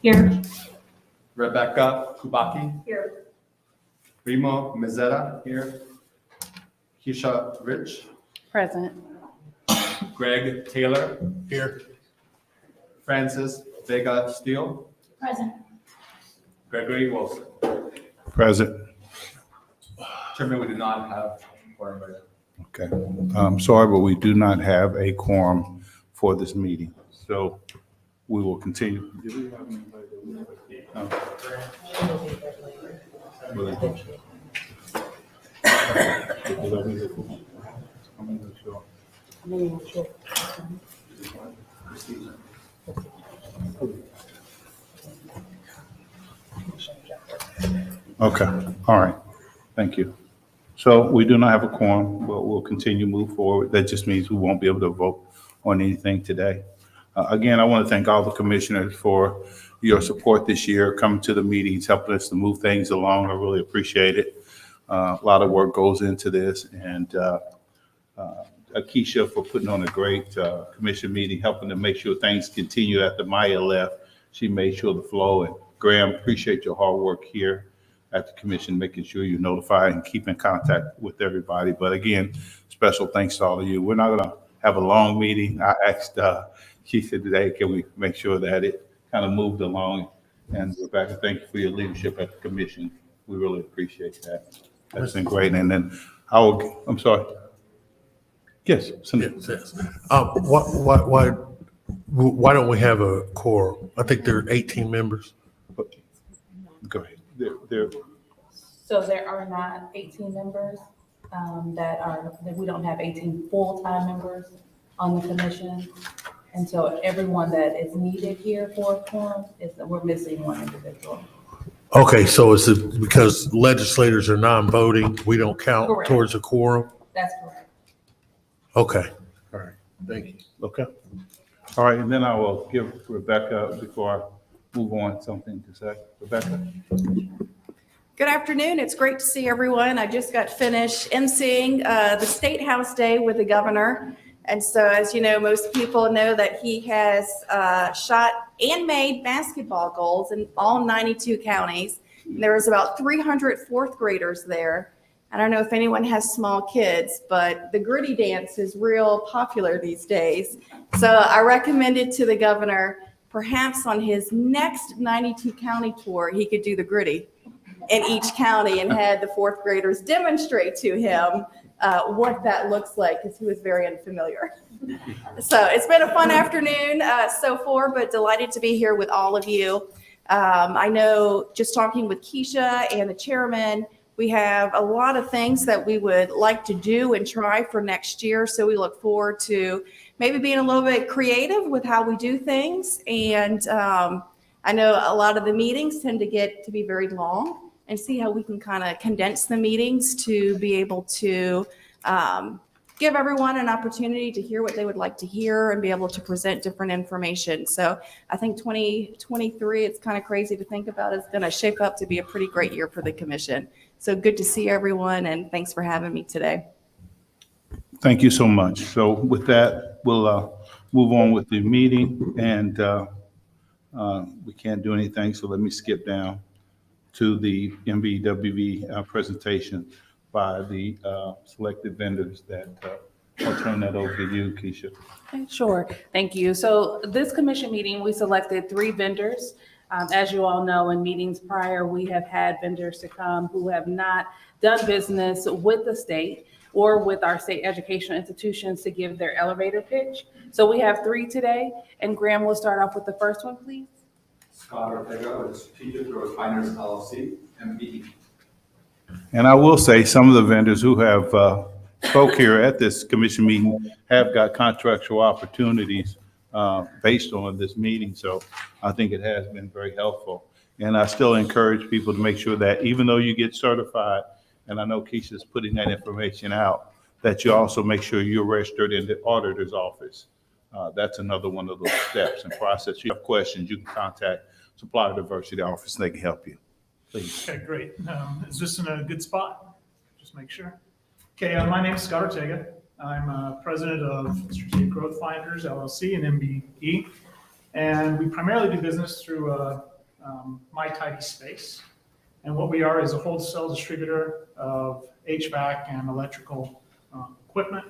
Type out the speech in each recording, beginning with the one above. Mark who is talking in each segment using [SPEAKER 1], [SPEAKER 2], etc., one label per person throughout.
[SPEAKER 1] Here.
[SPEAKER 2] Rebecca Kubaki.
[SPEAKER 1] Here.
[SPEAKER 2] Remo Mezzetta here. Keisha Rich.
[SPEAKER 1] Present.
[SPEAKER 2] Greg Taylor.
[SPEAKER 3] Here.
[SPEAKER 2] Francis Vega Steele.
[SPEAKER 1] Present.
[SPEAKER 2] Gregory Wilson.
[SPEAKER 3] Present.
[SPEAKER 2] Chairman, we do not have a quorum right now.
[SPEAKER 3] Okay. I'm sorry, but we do not have a quorum for this meeting. So we will continue. Did we have anybody that was like- no. Okay, all right, thank you. So we do not have a quorum, but we'll continue to move forward. That just means we won't be able to vote on anything today. Again, I want to thank all the commissioners for your support this year, coming to the meetings, helping us to move things along. I really appreciate it. A lot of work goes into this, and Keisha for putting on a great commission meeting, helping to make sure things continue after Maya left. She made sure the flow, and Graham, appreciate your hard work here at the commission, making sure you notify and keep in contact with everybody. But again, special thanks to all of you. We're not gonna have a long meeting. I asked Keisha today, can we make sure that it kind of moved along? And Rebecca, thank you for your leadership at the commission. We really appreciate that. That's been great. And then I'm sorry. Yes, Cindy.
[SPEAKER 4] Yes. Why don't we have a quorum? I think there are 18 members.
[SPEAKER 3] Go ahead. There.
[SPEAKER 1] So there are not 18 members that we don't have 18 full-time members on the commission. And so everyone that is needed here for a quorum we're missing one individual.
[SPEAKER 4] Okay, so is it because legislators are non-voting, we don't count
[SPEAKER 1] Correct.
[SPEAKER 4] towards a quorum?
[SPEAKER 1] That's correct.
[SPEAKER 4] Okay, all right, thank you.
[SPEAKER 3] Okay. All right, and then I will give Rebecca, before I move on, something to say. Rebecca?
[SPEAKER 5] Good afternoon. It's great to see everyone. I just got finished emceeing the State House Day with the governor. And so, as you know, most people know that he has shot and made basketball goals in all 92 counties. And there was about 300 fourth graders there. I don't know if anyone has small kids, but the gritty dance is real popular these days. So I recommended to the governor, perhaps on his next 92 county tour, he could do the gritty in each county and had the fourth graders demonstrate to him what that looks like, because he was very unfamiliar. So it's been a fun afternoon so far, but delighted to be here with all of you. I know just talking with Keisha and the chairman, we have a lot of things that we would like to do and try for next year. So we look forward to maybe being a little bit creative with how we do things. And I know a lot of the meetings tend to get to be very long, and see how we can kind of condense the meetings to be able to give everyone an opportunity to hear what they would like to hear and be able to present different information. So I think 2023, it's kind of crazy to think about, it's going to shape up to be a pretty great year for the commission. So good to see everyone, and thanks for having me today.
[SPEAKER 3] Thank you so much. So with that, we'll move on with the meeting, and we can't do anything, so let me skip down to the MVWV presentation by the selected vendors that I'll turn that over to you, Keisha.
[SPEAKER 6] Okay, sure, thank you. So this commission meeting, we selected 3 vendors. As you all know, in meetings prior, we have had vendors to come who have not done business with the state or with our state educational institutions to give their elevator pitch. So we have 3 today, and Graham will start off with the first one, please.
[SPEAKER 2] Scott Ortega with Strategic Growth Finance LLC, MBE.
[SPEAKER 3] And I will say, some of the vendors who have spoke here at this commission meeting have got contractual opportunities based on this meeting. So I think it has been very helpful. And I still encourage people to make sure that even though you get certified, and I know Keisha's putting that information out, that you also make sure you're registered in the auditor's office. That's another one of those steps and process. If you have questions, you can contact Supplier Diversity Office and they can help you. Please.
[SPEAKER 7] Okay, great. Is this in a good spot? Just make sure. Okay, my name is Scott Ortega. I'm president of Strategic Growth Finders LLC and MBE, and we primarily do business through My Tidy Space. And what we are is a wholesale distributor of HVAC and electrical equipment.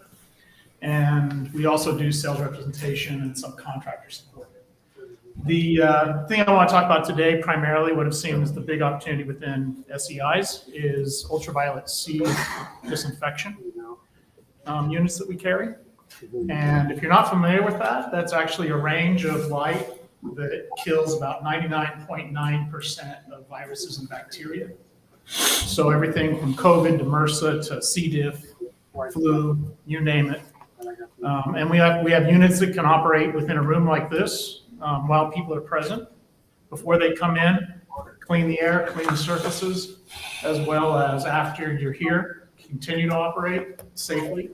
[SPEAKER 7] And we also do sales representation and subcontractor support. The thing I want to talk about today, primarily what I've seen is the big opportunity within SEIs is ultraviolet C disinfection units that we carry. And if you're not familiar with that, that's actually a range of light that kills about 99.9% of viruses and bacteria. So everything from COVID to MRSA to C. diff, flu, you name it. And we have units that can operate within a room like this while people are present. Before they come in, clean the air, clean the surfaces, as well as after you're here, continue to operate safely,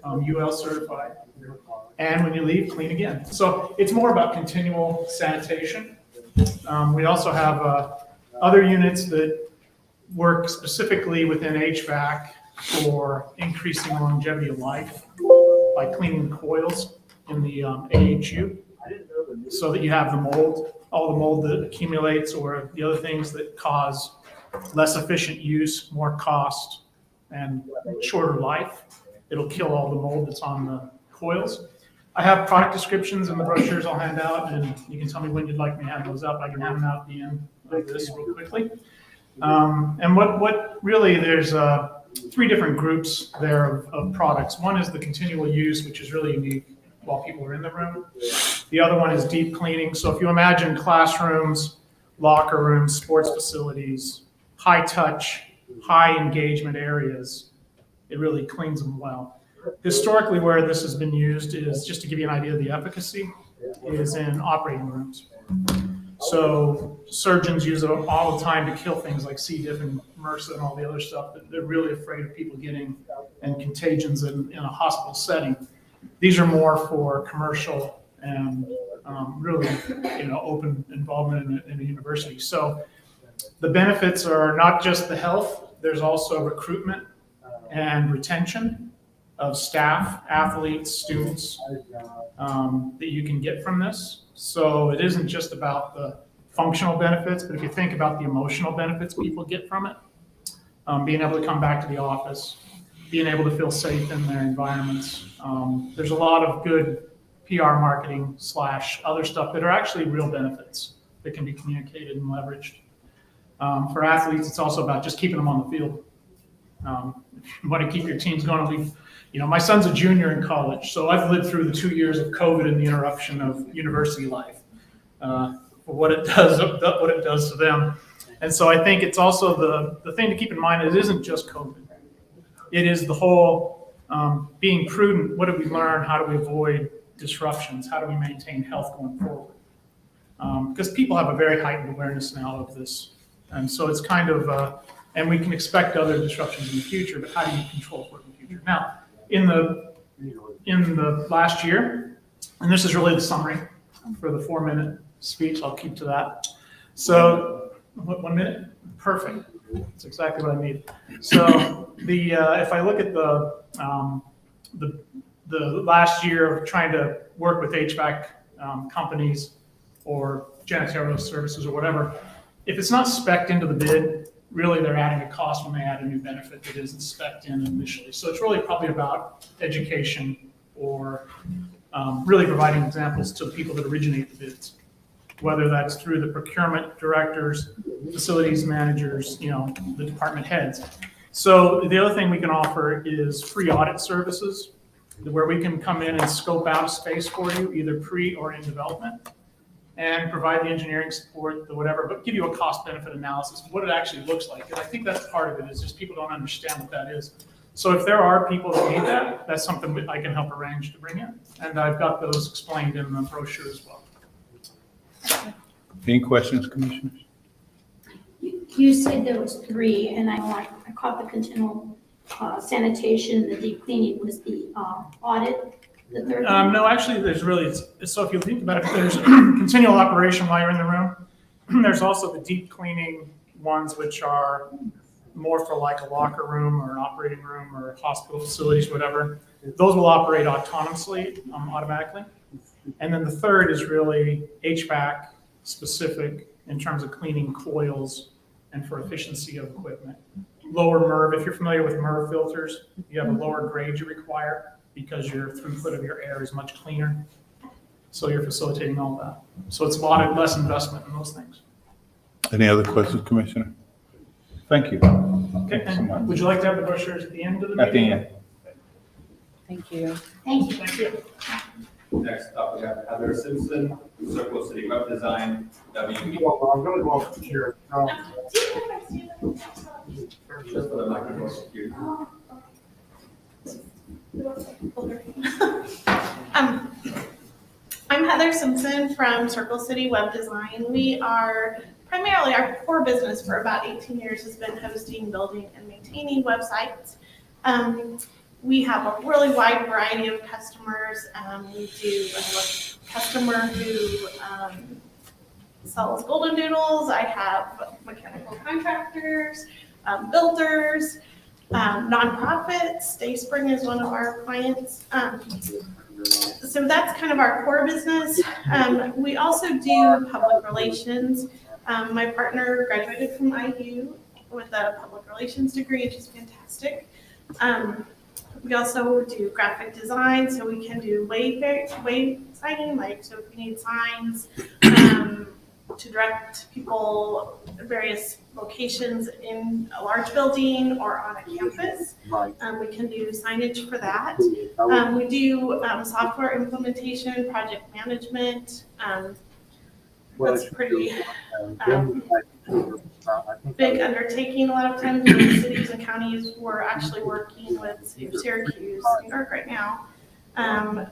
[SPEAKER 7] UL certified. And when you leave, clean again. So it's more about continual sanitation. We also have other units that work specifically within HVAC for increasing longevity of life by cleaning the coils in the AHU so that you have the mold, all the mold that accumulates or the other things that cause less efficient use, more cost, and shorter life. It'll kill all the mold that's on the coils. I have product descriptions in the brochures I'll hand out, and you can tell me when you'd like me to hand those up. I can hand them out at the end of this real quickly. And what really, there's 3 different groups there of products. One is the continual use, which is really unique while people are in the room. The other one is deep cleaning. So if you imagine classrooms, locker rooms, sports facilities, high touch, high engagement areas, it really cleans them well. Historically, where this has been used is, just to give you an idea of the efficacy, is in operating rooms. So surgeons use it all the time to kill things like C. diff and MRSA and all the other stuff that they're really afraid of people getting, and contagions in a hospital setting. These are more for commercial and really, open involvement in a university. So the benefits are not just the health, there's also recruitment and retention of staff, athletes, students that you can get from this. So it isn't just about the functional benefits, but if you think about the emotional benefits people get from it, being able to come back to the office, being able to feel safe in their environments. There's a lot of good PR marketing / other stuff that are actually real benefits that can be communicated and leveraged. For athletes, it's also about just keeping them on the field. If you want to keep your teams going, my son's a junior in college, so I've lived through the 2 years of COVID and the interruption of university life, for what it does to them. And so I think it's also the thing to keep in mind, it isn't just COVID. It is the whole being prudent. What do we learn? How do we avoid disruptions? How do we maintain health going forward? Because people have a very heightened awareness now of this. And so it's kind of, and we can expect other disruptions in the future, but how do you control for it in the future? Now, in the last year, and this is really the summary for the 4-minute speech, I'll keep to that. So, 1 minute? Perfect. That's exactly what I need. So if I look at the last year of trying to work with HVAC companies or janitorial services or whatever, if it's not spec'd into the bid, really they're adding a cost when they add a new benefit that isn't spec'd in initially. So it's really probably about education or really providing examples to the people that originate the bids, whether that's through the procurement directors, facilities managers, the department heads. So the other thing we can offer is free audit services, where we can come in and scope out a space for you, either pre or in development, and provide the engineering support, the whatever, but give you a cost benefit analysis of what it actually looks like. And I think that's part of it, is just people don't understand what that is. So if there are people that need that, that's something I can help arrange to bring in. And I've got those explained in the brochure as well.
[SPEAKER 3] Any questions, commissioners?
[SPEAKER 8] You said there was 3, and I caught the continual sanitation, the deep cleaning. Was the audit the third one?
[SPEAKER 7] No, actually, there's really, so if you think about it, there's continual operation while you're in the room. There's also the deep cleaning ones, which are more for like a locker room or an operating room or hospital facilities, whatever. Those will operate autonomously, automatically. And then the third is really HVAC specific in terms of cleaning coils and for efficiency of equipment. Lower MERV, if you're familiar with MERV filters, you have a lower grade you require because your throughput of your air is much cleaner. So you're facilitating all that. So it's a lot of less investment in those things.
[SPEAKER 3] Any other questions, Commissioner? Thank you.
[SPEAKER 7] Okay,
[SPEAKER 3] Thank you so much.
[SPEAKER 7] and would you like to have the brochures at the end of the meeting?
[SPEAKER 3] At the end.
[SPEAKER 6] Thank you.
[SPEAKER 8] Thank you.
[SPEAKER 7] Thank you.
[SPEAKER 2] Next up, we have Heather Simpson, Circle City Web Design, WE.
[SPEAKER 9] Well, I'm gonna go up here.
[SPEAKER 2] Just for the microphone. Here.
[SPEAKER 10] I'm Heather Simpson from Circle City Web Design. We are primarily, our core business for about 18 years has been hosting, building, and maintaining websites. We have a really wide variety of customers. We do have a customer who sells golden doodles. I have mechanical contractors, builders, nonprofits. Dayspring is one of our clients. So that's kind of our core business. We also do public relations. My partner graduated from IU with a public relations degree, which is fantastic. We also do graphic design, so we can do way signing, like so if you need signs to direct people to various locations in a large building or on a campus.
[SPEAKER 9] Right.
[SPEAKER 10] We can do signage for that. We do software implementation, project management. That's pretty big undertaking a lot of times. With cities and counties, we're actually working with Syracuse, New York right now.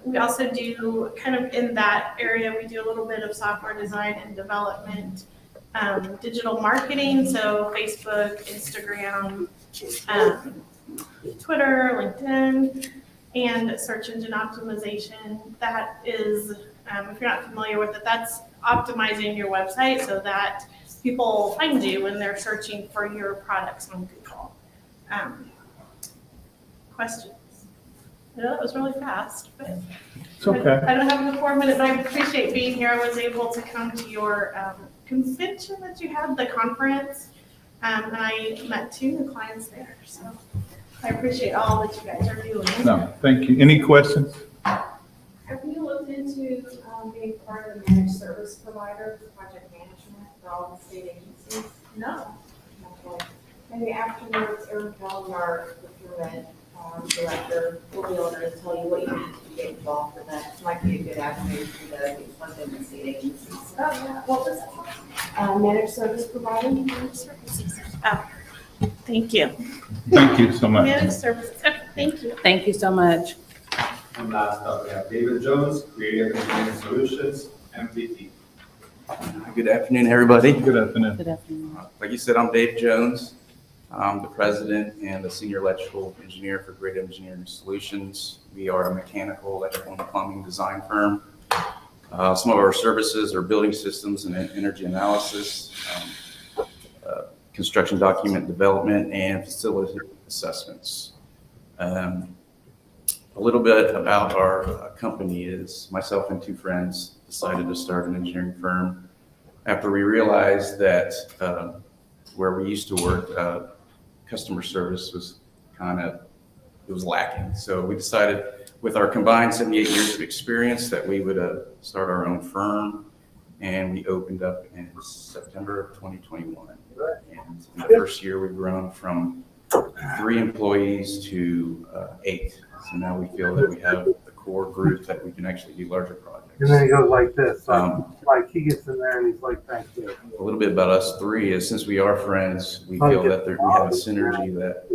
[SPEAKER 10] We also do kind of in that area, we do a little bit of software design and development, digital marketing, so Facebook, Instagram, Twitter, LinkedIn, and search engine optimization. That is, if you're not familiar with it, that's optimizing your website so that people find you when they're searching for your products on Google. Questions? I know that was really fast, but
[SPEAKER 3] It's okay.
[SPEAKER 10] I don't have enough 4 minutes. I appreciate being here. I was able to come to your convention that you had, the conference, and I met 2 new clients there. So I appreciate all that you guys are doing.
[SPEAKER 3] No, thank you. Any questions?
[SPEAKER 11] Have you looked into being part of the managed service provider for project management for all the state agencies?
[SPEAKER 10] No.
[SPEAKER 11] Okay. Maybe afterwards, Eric Bell, our procurement director, will be able to tell you what you need to get involved with that. It might be a good avenue for the funding the state agencies.
[SPEAKER 10] Oh, yeah. What was that?
[SPEAKER 11] Managed service provider.
[SPEAKER 10] Oh, thank you.
[SPEAKER 3] Thank you so much.
[SPEAKER 10] Managed services. Okay, thank you.
[SPEAKER 6] Thank you so much.
[SPEAKER 2] And last up, we have David Jones, Creative Engineering Solutions, MVP.
[SPEAKER 12] Good afternoon, everybody.
[SPEAKER 3] Good afternoon.
[SPEAKER 6] Good afternoon.
[SPEAKER 12] Like you said, I'm Dave Jones. I'm the president and the senior electrical engineer for Grid Engineering Solutions. We are a mechanical, electrical, and plumbing design firm. Some of our services are building systems and energy analysis, construction document development, and facility assessments. A little bit about our company is myself and 2 friends decided to start an engineering firm after we realized that where we used to work, customer service was it was lacking. So we decided with our combined 78 years of experience that we would start our own firm, and we opened up in September of 2021. And in the first year, we've grown from 3 employees to 8. So now we feel that we have a core group that we can actually do larger projects.
[SPEAKER 9] And then he goes like this, like he gets in there and he's like, thank you.
[SPEAKER 12] A little bit about us 3 is since we are friends, we feel that we have a synergy that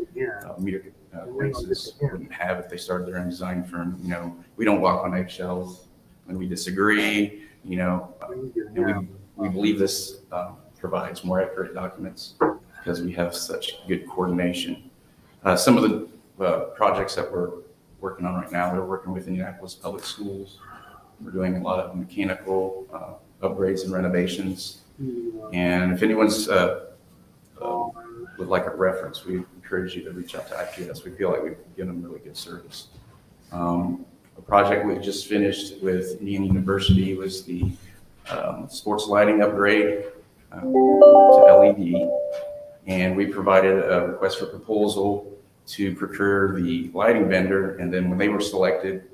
[SPEAKER 12] media acquaintances wouldn't have if they started their own design firm. You know, we don't walk on eggshells when we disagree, you know, and we believe this provides more accurate documents because we have such good coordination. Some of the projects that we're working on right now, we're working with Indianapolis Public Schools. We're doing a lot of mechanical upgrades and renovations. And if anyone's would like a reference, we encourage you to reach out to IPS. We feel like we've given them really good service. A project we just finished with Indiana University was the sports lighting upgrade. to LED. And we provided a request for proposal to procure the lighting vendor. And then when they were selected,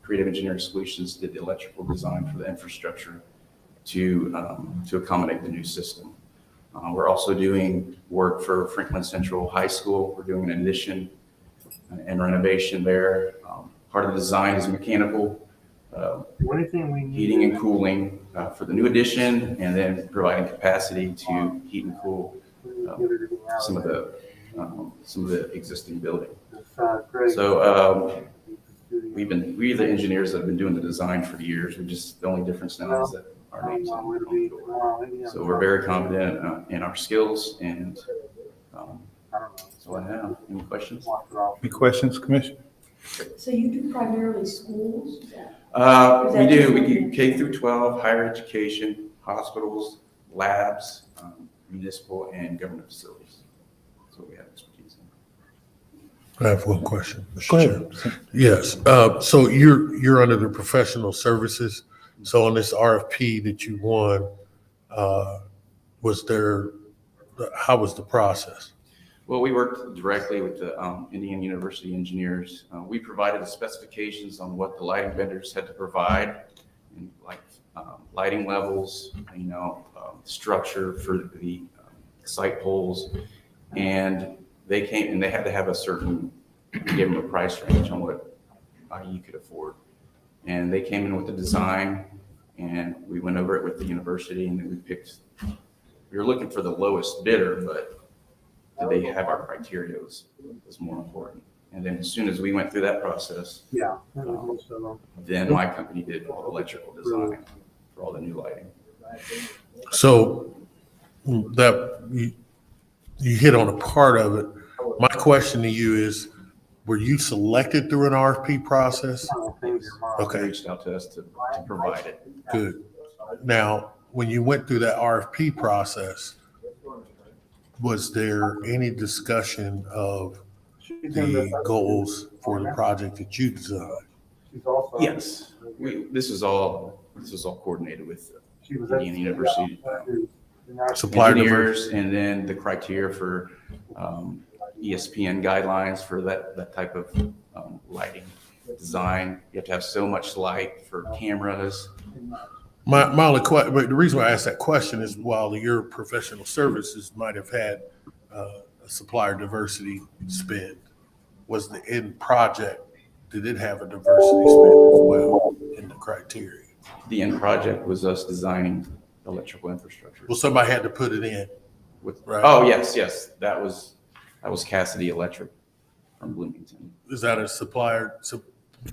[SPEAKER 12] Creative Engineering Solutions did the electrical design for the infrastructure to accommodate the new system. We're also doing work for Franklin Central High School. We're doing an addition and renovation there. Part of the design is mechanical,
[SPEAKER 9] Anything we need.
[SPEAKER 12] heating and cooling for the new addition, and then providing capacity to heat and cool some of the existing building.
[SPEAKER 9] Great.
[SPEAKER 12] So we the engineers that have been doing the design for years. The only difference now is that our names on the door. So we're very confident in our skills, and that's all I have. Any questions?
[SPEAKER 3] Any questions, Commissioner?
[SPEAKER 8] So you do primarily schools?
[SPEAKER 12] We do. We do K through 12, higher education, hospitals, labs, municipal and government facilities. That's what we have expertise in.
[SPEAKER 4] I have one question, Mr. Chair. Yes, so you're under the professional services. So on this RFP that you won, how was the process?
[SPEAKER 12] Well, we worked directly with the Indiana University engineers. We provided the specifications on what the lighting vendors had to provide, and like lighting levels, structure for the site poles, and they came and they had to have we gave them a price range on what IE could afford, and they came in with the design, and we went over it with the university, and then we were looking for the lowest bidder, but did they have our criteria was more important. And then as soon as we went through that process, then my company did all the electrical design for all the new lighting.
[SPEAKER 4] So that you hit on a part of it. My question to you is, were you selected through an RFP process?
[SPEAKER 12] They
[SPEAKER 4] Okay,
[SPEAKER 12] reached out to us to provide it.
[SPEAKER 4] good. Now, when you went through that RFP process, was there any discussion of the goals for the project that you designed?
[SPEAKER 12] Yes, this was all coordinated with Indiana University
[SPEAKER 4] Supplier
[SPEAKER 12] engineers, and then the criteria for ESPN guidelines for that type of lighting design. You have to have so much light for cameras.
[SPEAKER 4] My only question, but the reason why I asked that question is while your professional services might have had a supplier diversity spend, was the end project, did it have a diversity spend as well in the criteria?
[SPEAKER 12] The end project was us designing electrical infrastructure.
[SPEAKER 4] Well, somebody had to put it in. Right.
[SPEAKER 12] Oh, yes, that was Cassidy Electric from Bloomington.
[SPEAKER 4] Is that a supplier?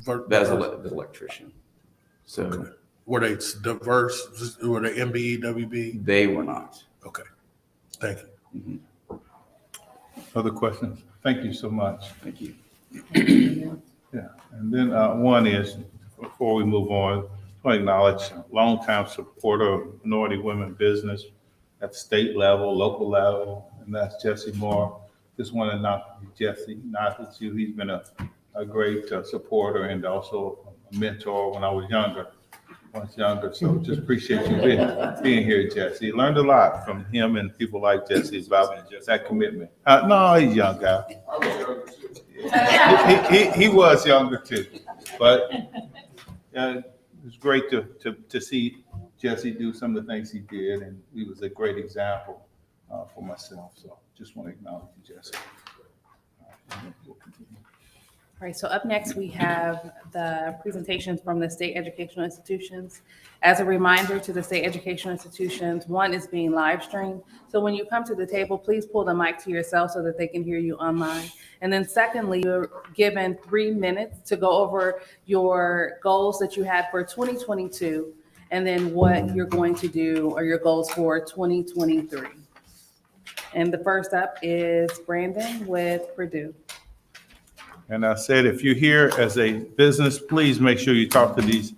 [SPEAKER 12] That is the electrician. So
[SPEAKER 4] Okay. Were they diverse? Were they MBE, WB?
[SPEAKER 12] they were not.
[SPEAKER 4] Okay, thank you.
[SPEAKER 12] Mhm.
[SPEAKER 3] Other questions? Thank you so much.
[SPEAKER 12] Thank you.
[SPEAKER 3] Yeah, and then one is, before we move on, I want to acknowledge longtime supporter of minority women business at the state level, local level, and that's Jesse Moore. Just want to knock Jesse, not at you. He's been a great supporter and also a mentor when I was younger. So just appreciate you being here, Jesse. Learned a lot from him and people like Jesse about that commitment. No, he's a young guy. He was younger too, but it was great to see Jesse do some of the things he did, and he was a great example for myself. So just want to acknowledge you, Jesse.
[SPEAKER 6] All right, so up next, we have the presentations from the state educational institutions. As a reminder to the state educational institutions, one is being live streamed. So when you come to the table, please pull the mic to yourself so that they can hear you online. And then secondly, you're given 3 minutes to go over your goals that you had for 2022, and then what you're going to do or your goals for 2023. And the first up is Brandon with Purdue.
[SPEAKER 3] And I said, if you're here as a business, please make sure you talk to these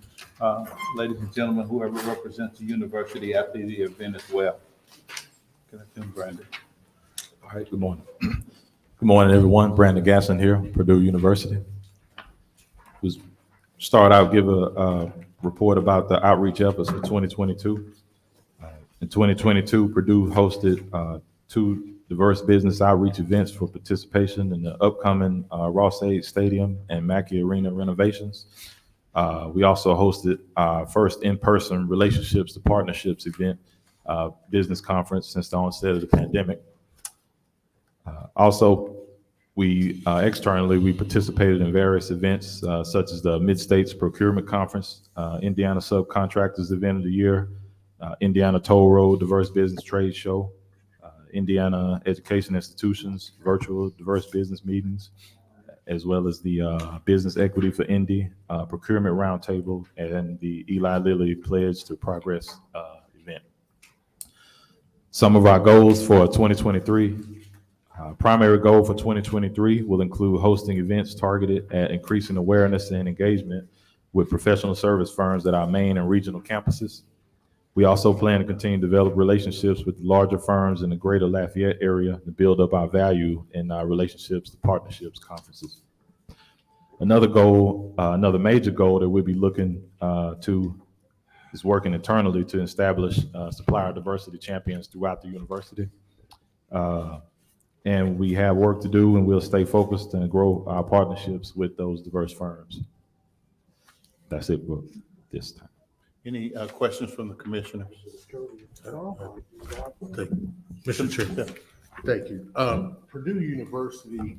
[SPEAKER 3] ladies and gentlemen, whoever represents the university after the event as well. Can I come, Brandon?
[SPEAKER 13] All right, good morning. Good morning, everyone. Brandon Gasson here, Purdue University. Start out, give a report about the outreach efforts for 2022. In 2022, Purdue hosted 2 diverse business outreach events for participation in the upcoming Ross-Ade Stadium and Mackey Arena renovations. We also hosted our first in-person relationships to partnerships event, business conference since the onset of the pandemic. Also, we externally, we participated in various events such as the Mid-States Procurement Conference, Indiana Subcontractors Event of the Year, Indiana Toll Road Diverse Business Trade Show, Indiana Education Institutions Virtual Diverse Business Meetings, as well as the Business Equity for Indy Procurement Roundtable and the Eli Lilly Pledge to Progress event. Some of our goals for 2023. Primary goal for 2023 will include hosting events targeted at increasing awareness and engagement with professional service firms at our main and regional campuses. We also plan to continue to develop relationships with larger firms in the greater Lafayette area to build up our value in our relationships to partnerships conferences. Another goal, another major goal that we'll be looking to is working internally to establish supplier diversity champions throughout the university. And we have work to do, and we'll stay focused and grow our partnerships with those diverse firms. That's it for this time.
[SPEAKER 3] Any questions from the commissioners?
[SPEAKER 4] Thank you. Mr. Chair, thank you. Purdue University,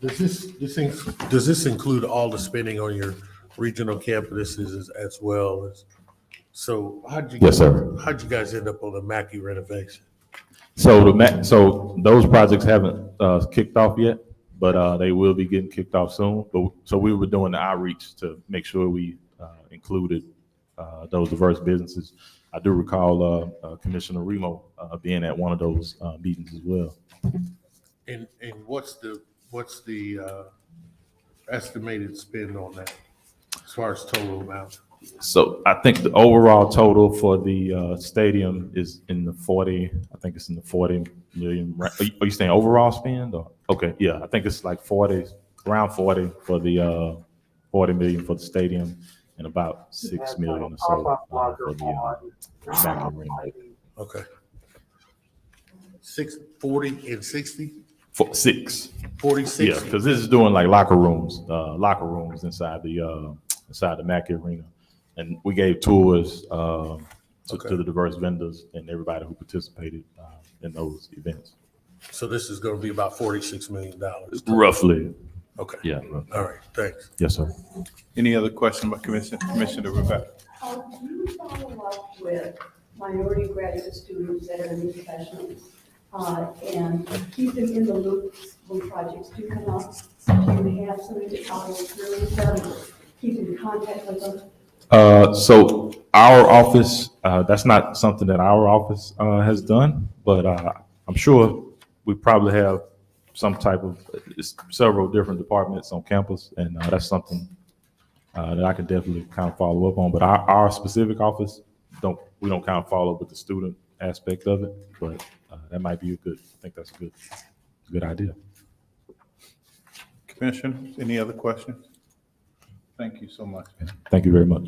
[SPEAKER 4] does this include all the spending on your regional campuses as well as? So
[SPEAKER 13] Yes, sir.
[SPEAKER 4] How'd you guys end up on the Mackey renovation?
[SPEAKER 13] So those projects haven't kicked off yet, but they will be getting kicked off soon. So we were doing the outreach to make sure we included those diverse businesses. I do recall Commissioner Remo being at one of those meetings as well.
[SPEAKER 4] And what's the estimated spend on that as far as total amount?
[SPEAKER 13] So I think the overall total for the stadium is in the 40. I think it's in the 40 million. Are you saying overall spend? Or? Okay, yeah, I think it's like 40, around 40 for the 40 million for the stadium, and about 6 million or so for the Mackey Arena.
[SPEAKER 4] Okay. 40 and 60?
[SPEAKER 13] 6.
[SPEAKER 4] 46?
[SPEAKER 13] Yeah, because this is doing like locker rooms inside the Mackey Arena. And we gave tours to the diverse vendors and everybody who participated in those events.
[SPEAKER 4] So this is going to be about $46 million.
[SPEAKER 13] Roughly.
[SPEAKER 4] Okay.
[SPEAKER 13] Yeah.
[SPEAKER 4] All right. Thanks.
[SPEAKER 13] Yes, sir.
[SPEAKER 3] Any other question by Commissioner Rebecca?
[SPEAKER 14] Do you follow up with minority graduate students that are in these sessions and keep them in the loop when projects do come up? Do you have somebody to follow through with them, keep in contact with them?
[SPEAKER 13] So our office, that's not something that our office has done, but I'm sure we probably have some type of several different departments on campus, and that's something that I could definitely kind of follow up on. But our specific office, we don't kind of follow up with the student aspect of it, but that might be I think that's a good idea.
[SPEAKER 3] Commissioner, any other questions? Thank you so much.
[SPEAKER 13] Thank you very much.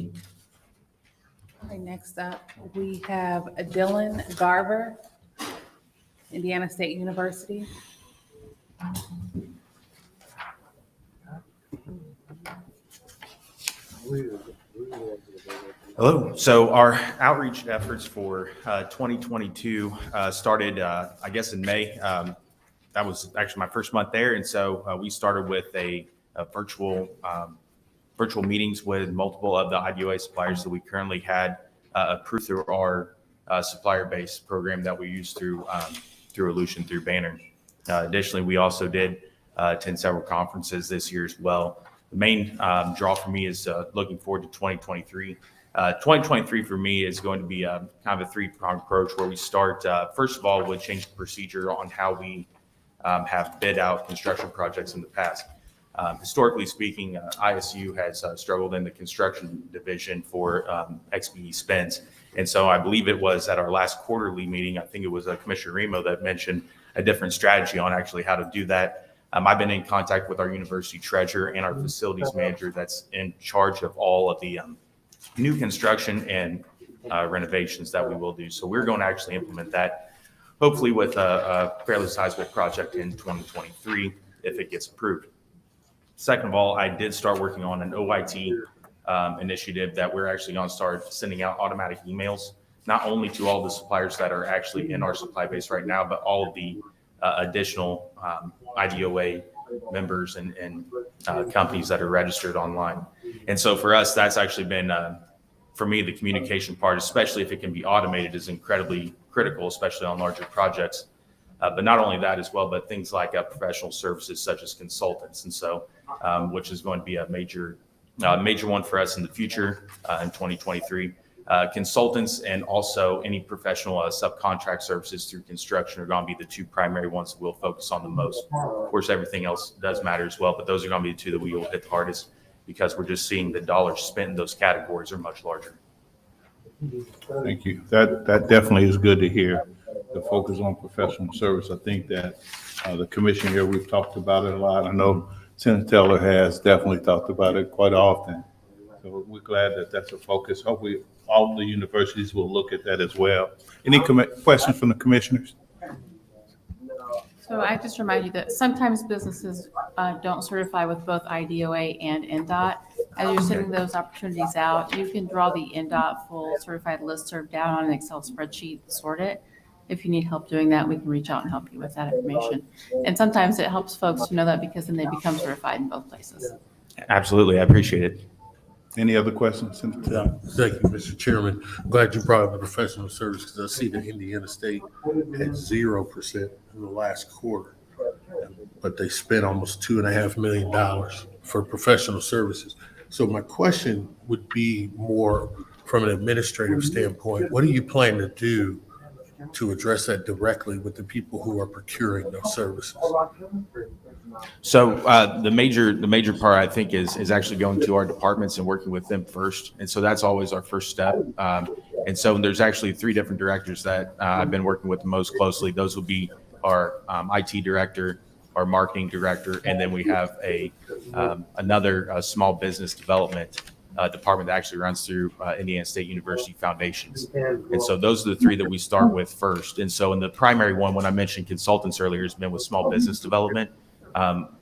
[SPEAKER 6] All right, next up, we have Dylan Garver, Indiana State University.
[SPEAKER 15] Hello. So our outreach efforts for 2022 started, I guess, in May. That was actually my first month there, and so we started with a virtual meetings with multiple of the IDOA suppliers that we currently had approved through our supplier-based program that we use through Aleutian, through Banner. Additionally, we also did attend several conferences this year as well. The main draw for me is looking forward to 2023. 2023 for me is going to be kind of a three-pronged approach where we start, first of all, with change the procedure on how we have bid out construction projects in the past. Historically speaking, ISU has struggled in the construction division for XBE spends. And so I believe it was at our last quarterly meeting, I think it was Commissioner Remo that mentioned a different strategy on actually how to do that. I've been in contact with our university treasurer and our facilities manager that's in charge of all of the new construction and renovations that we will do. So we're going to actually implement that, hopefully with a fairly sizable project in 2023 if it gets approved. Second of all, I did start working on an OIT initiative that we're actually going to start sending out automatic emails, not only to all the suppliers that are actually in our supply base right now, but all of the additional IDOA members and companies that are registered online. And so for us, that's actually been, for me, the communication part, especially if it can be automated, is incredibly critical, especially on larger projects. But not only that as well, but things like professional services such as consultants. And so, which is going to be a major one for us in the future in 2023. Consultants and also any professional subcontract services through construction are going to be the two primary ones that we'll focus on the most. Of course, everything else does matter as well, but those are going to be the two that we will hit the hardest because we're just seeing the dollars spent in those categories are much larger.
[SPEAKER 3] Thank you. That definitely is good to hear, the focus on professional service. I think that the commission here, we've talked about it a lot. I know Senator Taylor has definitely talked about it quite often. So we're glad that that's a focus. Hopefully all the universities will look at that as well. Any questions from the commissioners?
[SPEAKER 16] So I just remind you that sometimes businesses don't certify with both IDOA and NDOT. As you're sending those opportunities out, you can draw the NDOT full certified listserv down on an Excel spreadsheet and sort it. If you need help doing that, we can reach out and help you with that information. And sometimes it helps folks to know that because then they become certified in both places.
[SPEAKER 15] Absolutely. I appreciate it.
[SPEAKER 3] Any other questions?
[SPEAKER 4] Thank you, Mr. Chairman. I'm glad you brought up the professional service because I see that Indiana State had 0% in the last quarter, but they spent almost $2.5 million for professional services. So my question would be more from an administrative standpoint. What do you plan to do to address that directly with the people who are procuring those services?
[SPEAKER 15] So the major part, I think, is actually going to our departments and working with them first. And so that's always our first step. And so there's actually 3 different directors that I've been working with most closely. Those will be our IT director, our marketing director, and then we have another small business development department that actually runs through Indiana State University Foundations. And so those are the 3 that we start with first. And so in the primary one, when I mentioned consultants earlier, has been with small business development.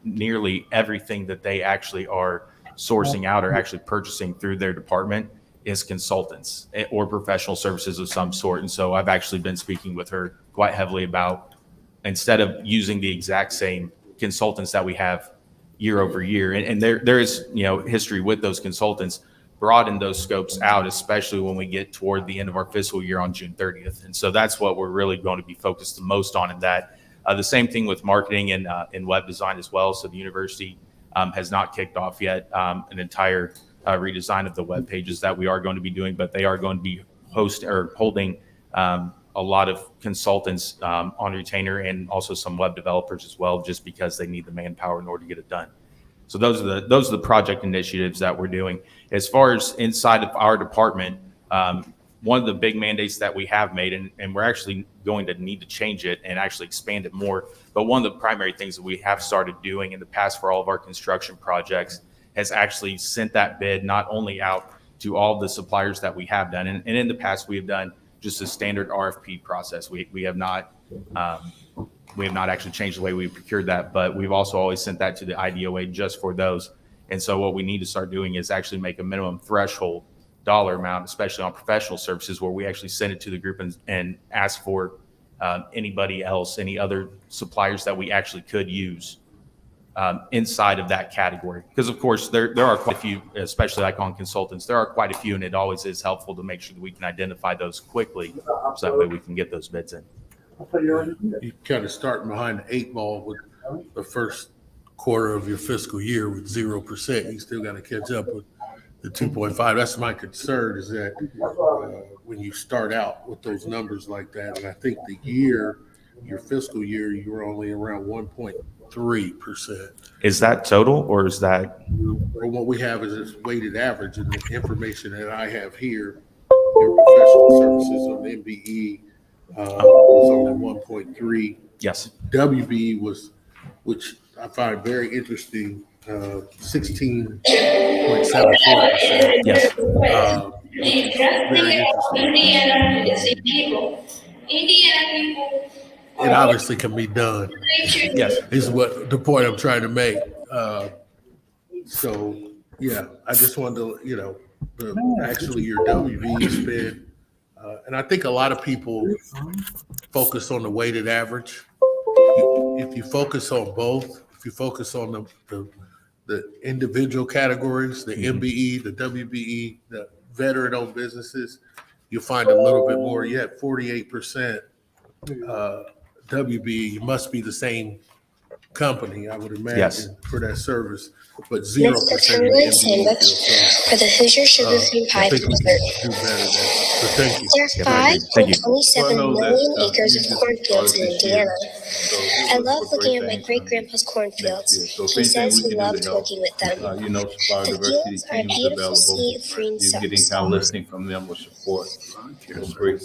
[SPEAKER 15] Nearly everything that they actually are sourcing out or actually purchasing through their department is consultants or professional services of some sort. And so I've actually been speaking with her quite heavily about, instead of using the exact same consultants that we have year over year, and there is, history with those consultants, broaden those scopes out, especially when we get toward the end of our fiscal year on June 30th. And so that's what we're really going to be focused the most on in that. The same thing with marketing and web design as well. So the university has not kicked off yet an entire redesign of the web pages that we are going to be doing, but they are going to be holding a lot of consultants on retainer and also some web developers as well, just because they need the manpower in order to get it done. So those are the project initiatives that we're doing. As far as inside of our department, one of the big mandates that we have made, and we're actually going to need to change it and actually expand it more, but one of the primary things that we have started doing in the past for all of our construction projects has actually sent that bid not only out to all the suppliers that we have done, and in the past we have done just a standard RFP process. We have not actually changed the way we procured that, but we've also always sent that to the IDOA just for those. And so what we need to start doing is actually make a minimum threshold dollar amount, especially on professional services, where we actually send it to the group and ask for anybody else, any other suppliers that we actually could use inside of that category. Because of course there are quite a few, especially like on consultants, there are quite a few, and it always is helpful to make sure that we can identify those quickly so that way we can get those bids in.
[SPEAKER 4] You kind of starting behind the 8 ball with the first quarter of your fiscal year with 0%. You still got to catch up with the 2.5. That's my concern, is that when you start out with those numbers like that, and I think your fiscal year, you were only around 1.3%.
[SPEAKER 15] Is that total, or is that?
[SPEAKER 4] Well, what we have is this weighted average, and the information that I have here, your professional services on MBE was only 1.3.
[SPEAKER 15] Yes.
[SPEAKER 4] WBE was, which I find very interesting, 16.74%.
[SPEAKER 15] Yes.
[SPEAKER 8] The best thing about Indiana is the people. Indiana people.
[SPEAKER 4] It obviously can be done.
[SPEAKER 15] Yes.
[SPEAKER 4] Is what the point I'm trying to make. So, yeah, I just wanted to, actually your WV spend, and I think a lot of people focus on the weighted average. If you focus on both, if you focus on the individual categories, the MBE, the WBE, the veteran-owned businesses, you'll find a little bit more. You had 48% WBE. You must be the same company, I would imagine,
[SPEAKER 15] Yes.
[SPEAKER 4] for that service, but 0%
[SPEAKER 17] Next
[SPEAKER 4] in
[SPEAKER 17] up,
[SPEAKER 4] the
[SPEAKER 17] Timberland's
[SPEAKER 4] MBE
[SPEAKER 17] handbook
[SPEAKER 4] field.
[SPEAKER 17] for the Hoosier Sugar Free
[SPEAKER 4] I
[SPEAKER 17] Pie
[SPEAKER 4] think we
[SPEAKER 17] Concert.
[SPEAKER 4] can do better there. So thank you.
[SPEAKER 17] There are
[SPEAKER 15] I agree. Thank you.
[SPEAKER 17] 5.27
[SPEAKER 3] Well, I know
[SPEAKER 17] million
[SPEAKER 3] that
[SPEAKER 17] acres
[SPEAKER 3] you
[SPEAKER 17] of
[SPEAKER 3] just
[SPEAKER 17] cornfields
[SPEAKER 3] started
[SPEAKER 17] in
[SPEAKER 3] this year,
[SPEAKER 17] Indiana.
[SPEAKER 3] so we
[SPEAKER 17] I
[SPEAKER 3] look
[SPEAKER 17] love
[SPEAKER 3] for
[SPEAKER 17] looking
[SPEAKER 3] great
[SPEAKER 17] at my
[SPEAKER 3] things
[SPEAKER 17] great
[SPEAKER 3] from you
[SPEAKER 17] grandpa's
[SPEAKER 3] next
[SPEAKER 17] cornfields.
[SPEAKER 3] year. So if
[SPEAKER 17] He
[SPEAKER 3] anything
[SPEAKER 17] says
[SPEAKER 3] we
[SPEAKER 17] he
[SPEAKER 3] can do
[SPEAKER 17] loved
[SPEAKER 3] to help,
[SPEAKER 17] working with them.
[SPEAKER 3] Supply
[SPEAKER 17] The
[SPEAKER 3] diversity
[SPEAKER 17] fields are a
[SPEAKER 3] teams
[SPEAKER 17] beautiful
[SPEAKER 3] available.
[SPEAKER 17] sea of green
[SPEAKER 3] You can get any
[SPEAKER 17] surface.
[SPEAKER 3] kind of listing from them or support. It's great.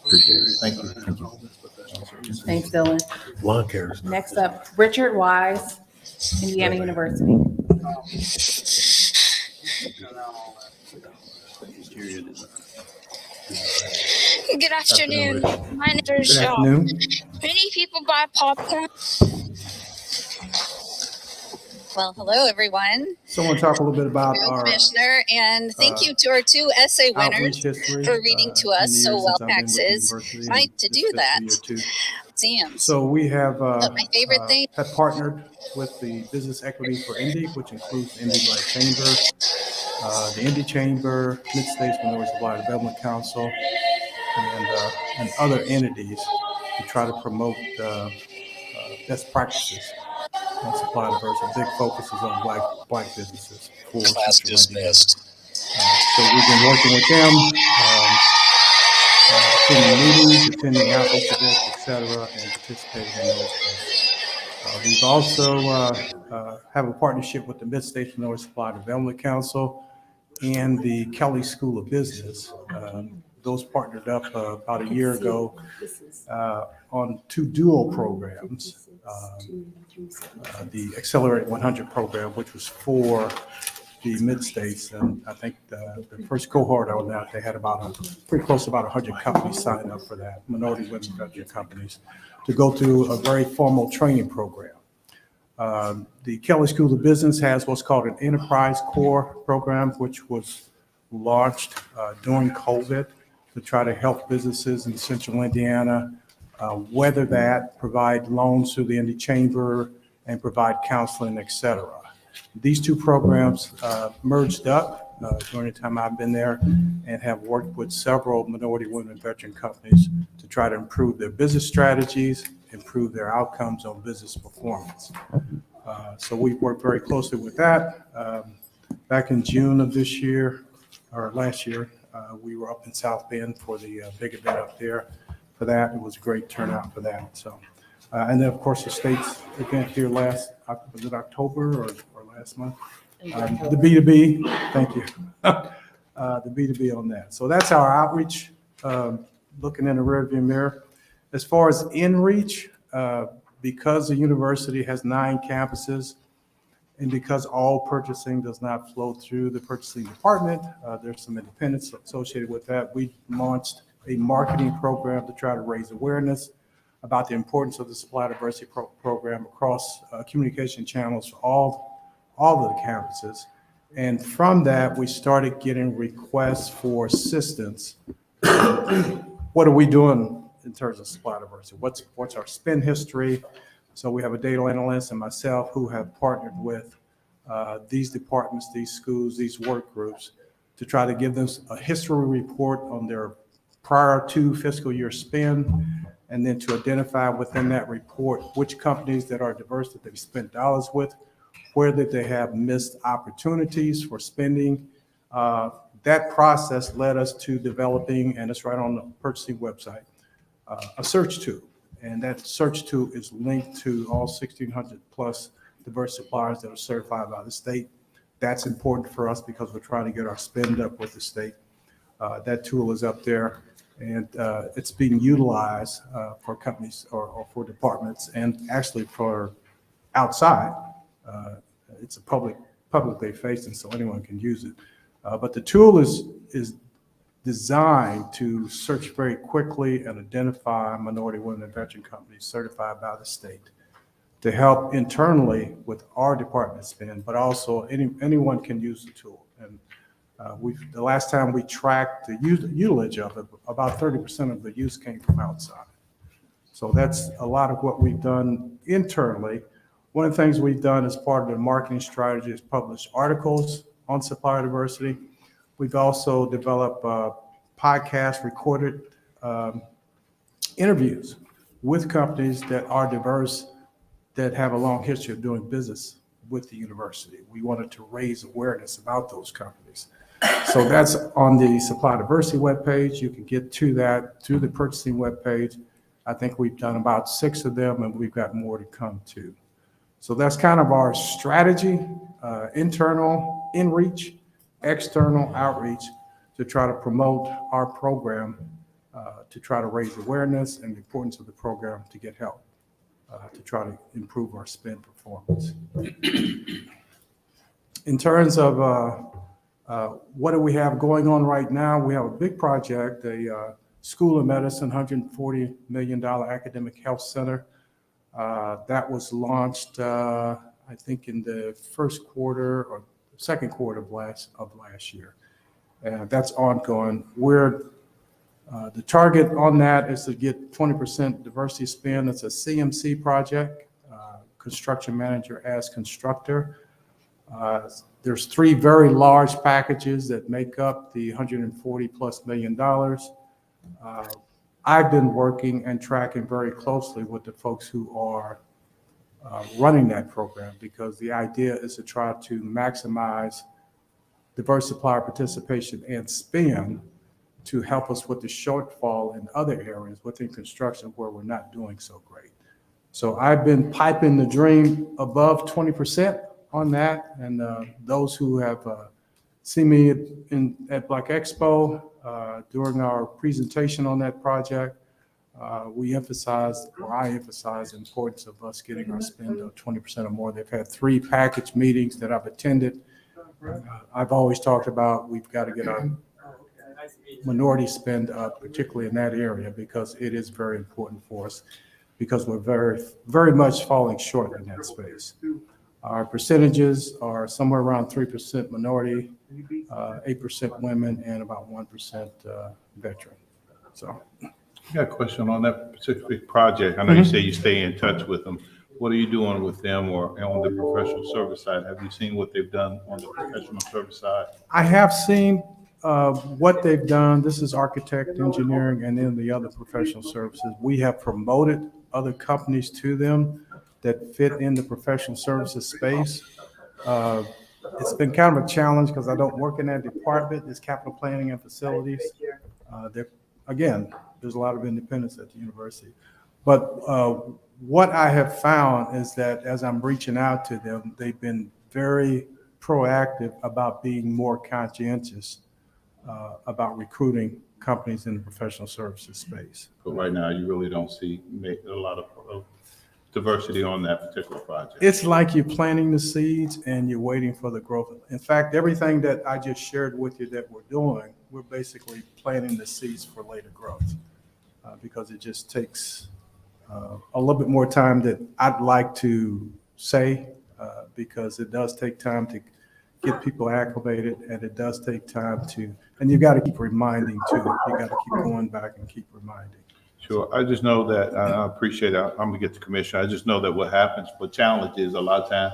[SPEAKER 15] Appreciate it.
[SPEAKER 3] Thank you.
[SPEAKER 15] Thank you.
[SPEAKER 6] Thanks, Dylan.
[SPEAKER 4] Lawn cares.
[SPEAKER 6] Next up, Richard Wise, Indiana University.
[SPEAKER 17] Good afternoon. My name is
[SPEAKER 15] Good
[SPEAKER 17] Shaw.
[SPEAKER 15] afternoon.
[SPEAKER 17] Many people buy popcorn.
[SPEAKER 18] Well, hello, everyone.
[SPEAKER 15] Someone talk a little bit about our
[SPEAKER 18] Commissioner, and thank you to our two essay winners
[SPEAKER 15] outreach history.
[SPEAKER 18] for reading to
[SPEAKER 15] in
[SPEAKER 18] us
[SPEAKER 15] the
[SPEAKER 18] so
[SPEAKER 15] years
[SPEAKER 18] well.
[SPEAKER 15] since I've been with the
[SPEAKER 18] Taxes.
[SPEAKER 15] university
[SPEAKER 18] It's
[SPEAKER 15] and
[SPEAKER 18] nice to
[SPEAKER 15] this
[SPEAKER 18] do that.
[SPEAKER 15] fiscal year too.
[SPEAKER 18] Exams.
[SPEAKER 15] So we have
[SPEAKER 18] But my favorite thing.
[SPEAKER 15] have partnered with the Business Equity for Indy, which includes Indy Black Chamber, the Indy Chamber, Mid-States Minority Supply Development Council, and other entities to try to promote best practices on supply diversity. Big focus is on black businesses for
[SPEAKER 17] Class
[SPEAKER 15] Central Indiana.
[SPEAKER 17] dismissed.
[SPEAKER 15] So we've been working with them, attending meetings, attending outreach events, et cetera, and participating in those things. We've also have a partnership with the Mid-States Minority Supply Development Council and the Kelly School of Business. Those partnered up about a year ago on two dual programs. The Accelerate 100 program, which was for the mid-states, and I think the first cohort on that, they had pretty close to about 100 companies sign up for that, minority women venture companies, to go through a very formal training program. The Kelly School of Business has what's called an Enterprise Core program, which was launched during COVID to try to help businesses in Central Indiana weather that, provide loans through the Indy Chamber, and provide counseling, et cetera. These two programs merged up during the time I've been there and have worked with several minority women veteran companies to try to improve their business strategies, improve their outcomes on business performance. So we've worked very closely with that. Back in June of this year, or last year, we were up in South Bend for the big event up there for that. It was a great turnout for that. So, and then of course the state's event here was it October or last month? The B2B, thank you. The B2B on that. So that's our outreach, looking in the rearview mirror. As far as in-reach, because the university has 9 campuses, and because all purchasing does not flow through the purchasing department, there's some independence associated with that. We launched a marketing program to try to raise awareness about the importance of the supply diversity program across communication channels for all of the campuses. And from that, we started getting requests for assistance. What are we doing in terms of supply diversity? What's our spend history? So we have a data analyst and myself who have partnered with these departments, these schools, these work groups to try to give them a history report on their prior to fiscal year spend, and then to identify within that report which companies that are diverse that they've spent dollars with, where that they have missed opportunities for spending. That process led us to developing, and it's right on the purchasing website, a search tool. And that search tool is linked to all 1,600 plus diverse suppliers that are certified by the state. That's important for us because we're trying to get our spend up with the state. That tool is up there, and it's being utilized for companies or for departments, and actually for outside. It's a publicly facing, so anyone can use it.
[SPEAKER 19] But the tool is designed to search very quickly and identify minority women and veteran companies certified by the state to help internally with our department spend, but also anyone can use the tool. And the last time we tracked the usage of it, about 30% of the use came from outside. So that's a lot of what we've done internally. One of the things we've done as part of the marketing strategy is publish articles on supplier diversity. We've also developed podcast recorded interviews with companies that are diverse, that have a long history of doing business with the university. We wanted to raise awareness about those companies. So that's on the supply diversity webpage. You can get to that through the purchasing webpage. I think we've done about 6 of them, and we've got more to come too. So that's kind of our strategy, internal in-reach, external outreach to try to promote our program, to try to raise awareness and the importance of the program to get help, to try to improve our spend performance. In terms of what do we have going on right now, we have a big project, a School of Medicine, $140 million academic health center. That was launched, I think, in the first quarter or second quarter of last year. That's ongoing. The target on that is to get 20% diversity spend. It's a CMC project, construction manager as constructor. There's 3 very large packages that make up the $140+ million. I've been working and tracking very closely with the folks who are running that program, because the idea is to try to maximize diverse supplier participation and spend to help us with the shortfall in other areas within construction where we're not doing so great. So I've been piping the dream above 20% on that, and those who have seen me at Black Expo during our presentation on that project, I emphasize the importance of us getting our spend of 20% or more. They've had 3 package meetings that I've attended. I've always talked about we've got to get our minority spend up, particularly in that area, because it is very important for us, because we're very, very much falling short in that space. Our percentages are somewhere around 3% minority, 8% women, and about 1% veteran. So,
[SPEAKER 3] I got a question on that specific project. I know you say you stay in touch with them. What are you doing with them, or on the professional service side? Have you seen what they've done on the professional service side?
[SPEAKER 19] I have seen what they've done. This is architect, engineering, and then the other professional services. We have promoted other companies to them that fit in the professional services space. It's been kind of a challenge because I don't work in that department. It's capital planning and facilities. Again, there's a lot of independence at the university. But what I have found is that as I'm reaching out to them, they've been very proactive about being more conscientious about recruiting companies in the professional services space.
[SPEAKER 3] But right now, you really don't see a lot of diversity on that particular project.
[SPEAKER 19] It's like you're planting the seeds and you're waiting for the growth. In fact, everything that I just shared with you that we're doing, we're basically planting the seeds for later growth, because it just takes a little bit more time than I'd like to say, because it does take time to get people acclimated, and it does take time and you got to keep reminding too. You got to keep going back and keep reminding.
[SPEAKER 3] Sure. I just know that, I appreciate it. I'm gonna get the commission. I just know that what happens, but challenge is a lot of time,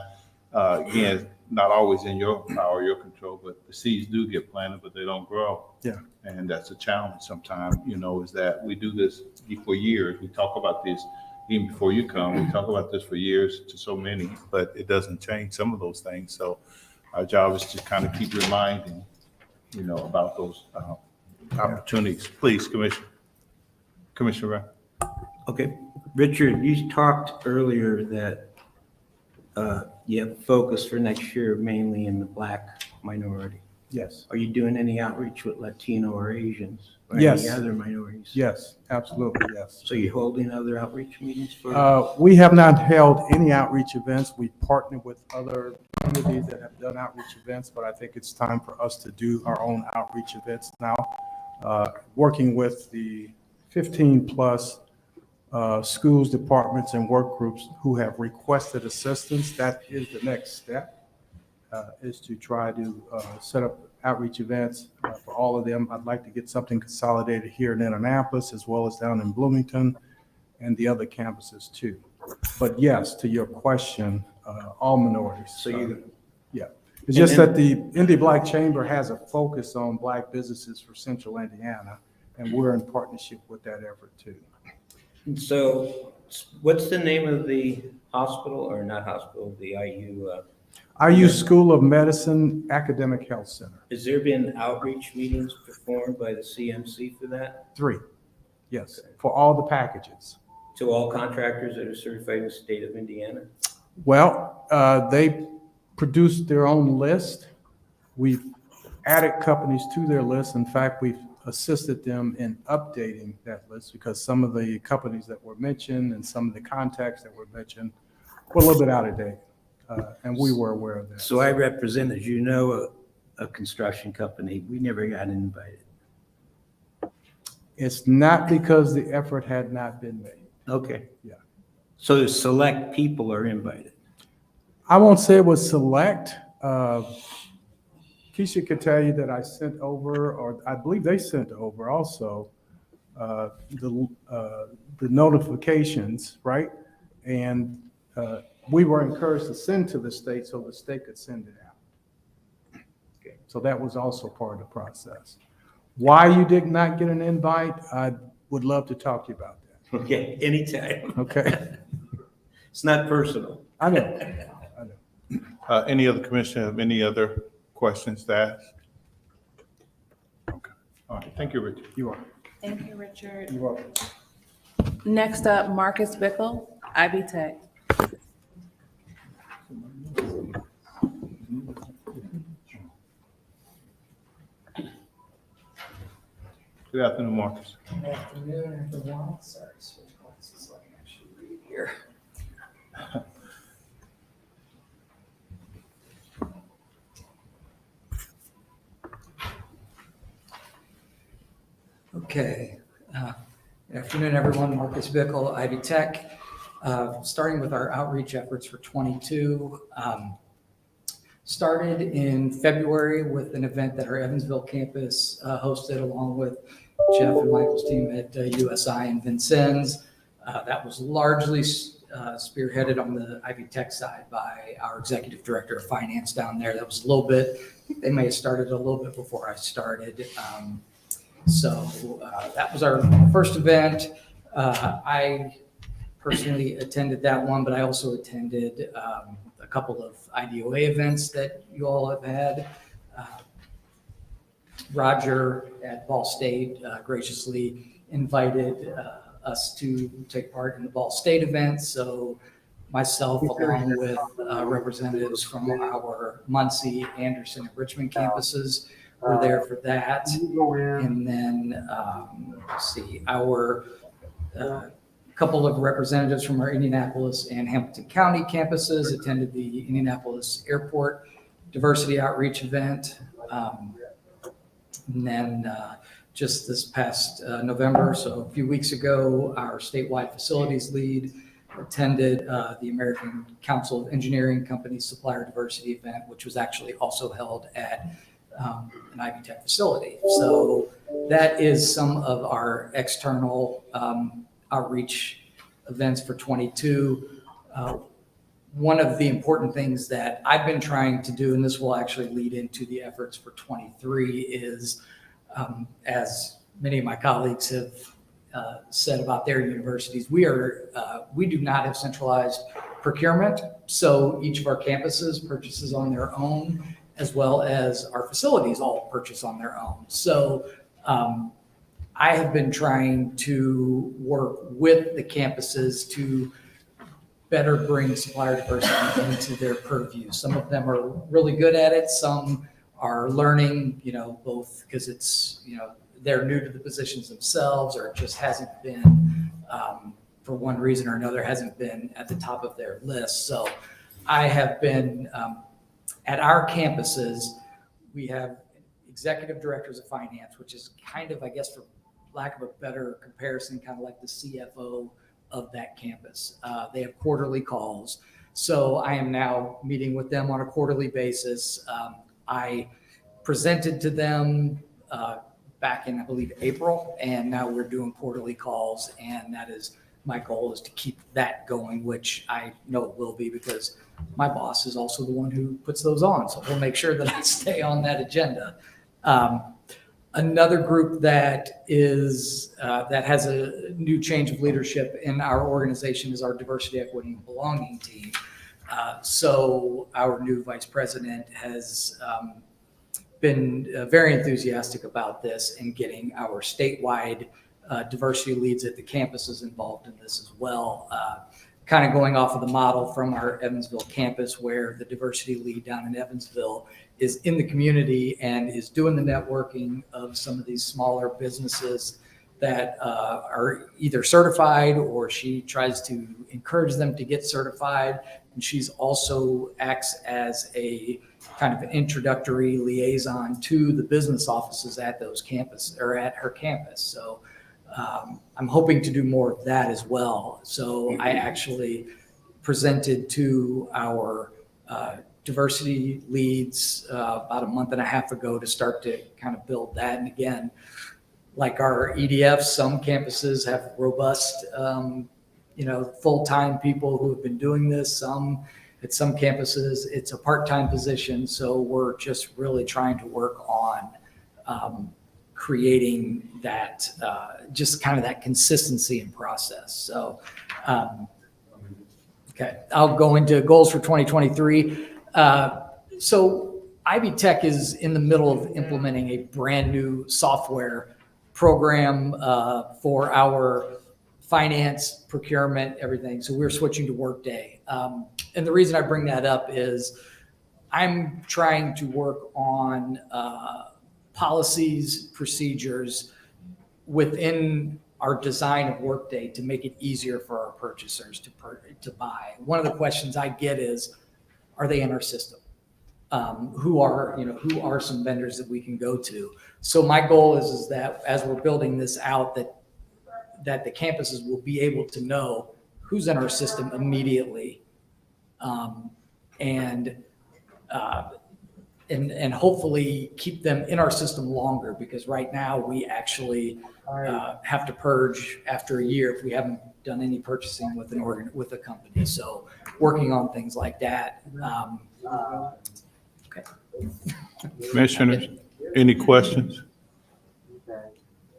[SPEAKER 3] again, not always in your power, your control, but the seeds do get planted, but they don't grow.
[SPEAKER 19] Yeah.
[SPEAKER 3] And that's a challenge sometimes, is that we do this for years. We talk about this even before you come. We talk about this for years to so many, but it doesn't change some of those things. So our job is to kind of keep reminding, about those opportunities. Please, Commissioner Brown.
[SPEAKER 20] Okay, Richard, you talked earlier that you have focus for next year mainly in the Black minority.
[SPEAKER 19] Yes.
[SPEAKER 20] Are you doing any outreach with Latino or Asians? Or
[SPEAKER 19] Yes.
[SPEAKER 20] any other minorities?
[SPEAKER 19] Yes, absolutely, yes.
[SPEAKER 20] So you're holding other outreach meetings for?
[SPEAKER 19] We have not held any outreach events. We partnered with other communities that have done outreach events, but I think it's time for us to do our own outreach events now. Working with the 15-plus schools, departments, and work groups who have requested assistance, that is the next step, is to try to set up outreach events for all of them. I'd like to get something consolidated here in Indianapolis as well as down in Bloomington and the other campuses too. But yes, to your question, all minorities.
[SPEAKER 20] So you.
[SPEAKER 19] Yeah. It's just that the Indy Black Chamber has a focus on Black businesses for Central Indiana, and we're in partnership with that effort too.
[SPEAKER 20] So what's the name of the hospital, or not hospital, the IU?
[SPEAKER 19] IU School of Medicine Academic Health Center.
[SPEAKER 20] Has there been outreach meetings performed by the CMC for that?
[SPEAKER 19] 3, yes, for all the packages.
[SPEAKER 20] To all contractors that are certified in the state of Indiana?
[SPEAKER 19] Well, they produced their own list. We've added companies to their list. In fact, we've assisted them in updating that list because some of the companies that were mentioned and some of the contacts that were mentioned were a little bit out of date. And we were aware of that.
[SPEAKER 20] So I represent, as you know, a construction company. We never got invited.
[SPEAKER 19] It's not because the effort had not been made.
[SPEAKER 20] Okay.
[SPEAKER 19] Yeah.
[SPEAKER 20] So select people are invited?
[SPEAKER 19] I won't say it was select. Keisha could tell you that I sent over, or I believe they sent over also, the notifications, right? And we were encouraged to send to the state so the state could send it out. Okay. So that was also part of the process. Why you did not get an invite, I would love to talk to you about that.
[SPEAKER 20] Okay, anytime.
[SPEAKER 19] Okay.
[SPEAKER 20] It's not personal.
[SPEAKER 19] I know.
[SPEAKER 3] Any other commissioner have any other questions to ask? Okay. All right. Thank you, Richard.
[SPEAKER 19] You are.
[SPEAKER 6] Thank you, Richard.
[SPEAKER 19] You're welcome.
[SPEAKER 6] Next up, Marcus Bickle, IB Tech.
[SPEAKER 3] Good afternoon, Marcus.
[SPEAKER 21] Good afternoon, everyone. Sorry, switch glasses so I can actually read here. Okay. Good afternoon, everyone. Marcus Bickle, Ivy Tech. Starting with our outreach efforts for 22. Started in February with an event that our Evansville campus hosted along with Jeff and Michael's team at USI and Vincennes. That was largely spearheaded on the Ivy Tech side by our executive director of finance down there. That was a little bit, I think they may have started a little bit before I started. So that was our first event. I personally attended that one, but I also attended a couple of IDOA events that you all have had. Roger at Ball State graciously invited us to take part in the Ball State event. So myself, along with representatives from our Muncie, Anderson, and Richmond campuses were there for that. And then, let's see, our couple of representatives from our Indianapolis and Hamilton County campuses attended the Indianapolis Airport Diversity Outreach event. And then just this past November, so a few weeks ago, our statewide facilities lead attended the American Council of Engineering Companies Supplier Diversity event, which was actually also held at an Ivy Tech facility. So that is some of our external outreach events for 22. One of the important things that I've been trying to do, and this will actually lead into the efforts for 23, is as many of my colleagues have said about their universities, we do not have centralized procurement. So each of our campuses purchases on their own, as well as our facilities all purchase on their own. So I have been trying to work with the campuses to better bring supplier diversity into their purview. Some of them are really good at it. Some are learning, both because it's, they're new to the positions themselves, or it just hasn't been, for one reason or another, hasn't been at the top of their list. So I have been, at our campuses, we have executive directors of finance, which is kind of, I guess, for lack of a better comparison, kind of like the CFO of that campus. They have quarterly calls. So I am now meeting with them on a quarterly basis. I presented to them back in, I believe, April, and now we're doing quarterly calls, and that is my goal, is to keep that going, which I know it will be because my boss is also the one who puts those on. So we'll make sure that I stay on that agenda. Another group that is that has a new change of leadership in our organization is our diversity, equity, and belonging team. So our new vice president has been very enthusiastic about this and getting our statewide diversity leads at the campuses involved in this as well. Kind of going off of the model from our Evansville campus, where the diversity lead down in Evansville is in the community and is doing the networking of some of these smaller businesses that are either certified, or she tries to encourage them to get certified. And she's also acts as a kind of an introductory liaison to the business offices at those campuses, or at her campus. So I'm hoping to do more of that as well. So I actually presented to our diversity leads about a month and a half ago to start to kind of build that. And again, like our EDF, some campuses have robust, full-time people who have been doing this. At some campuses, it's a part-time position. So we're just really trying to work on creating that, just kind of that consistency in process. So, okay, I'll go into goals for 2023. So Ivy Tech is in the middle of implementing a brand new software program for our finance, procurement, everything. So we're switching to Workday. And the reason I bring that up is I'm trying to work on policies, procedures within our design of Workday to make it easier for our purchasers to buy. One of the questions I get is, are they in our system? Who are some vendors that we can go to? So my goal is that as we're building this out, that the campuses will be able to know who's in our system immediately, and hopefully keep them in our system longer, because right now we actually have to purge after a year if we haven't done any purchasing with a company. So working on things like that. Okay.
[SPEAKER 3] Commissioners, any questions?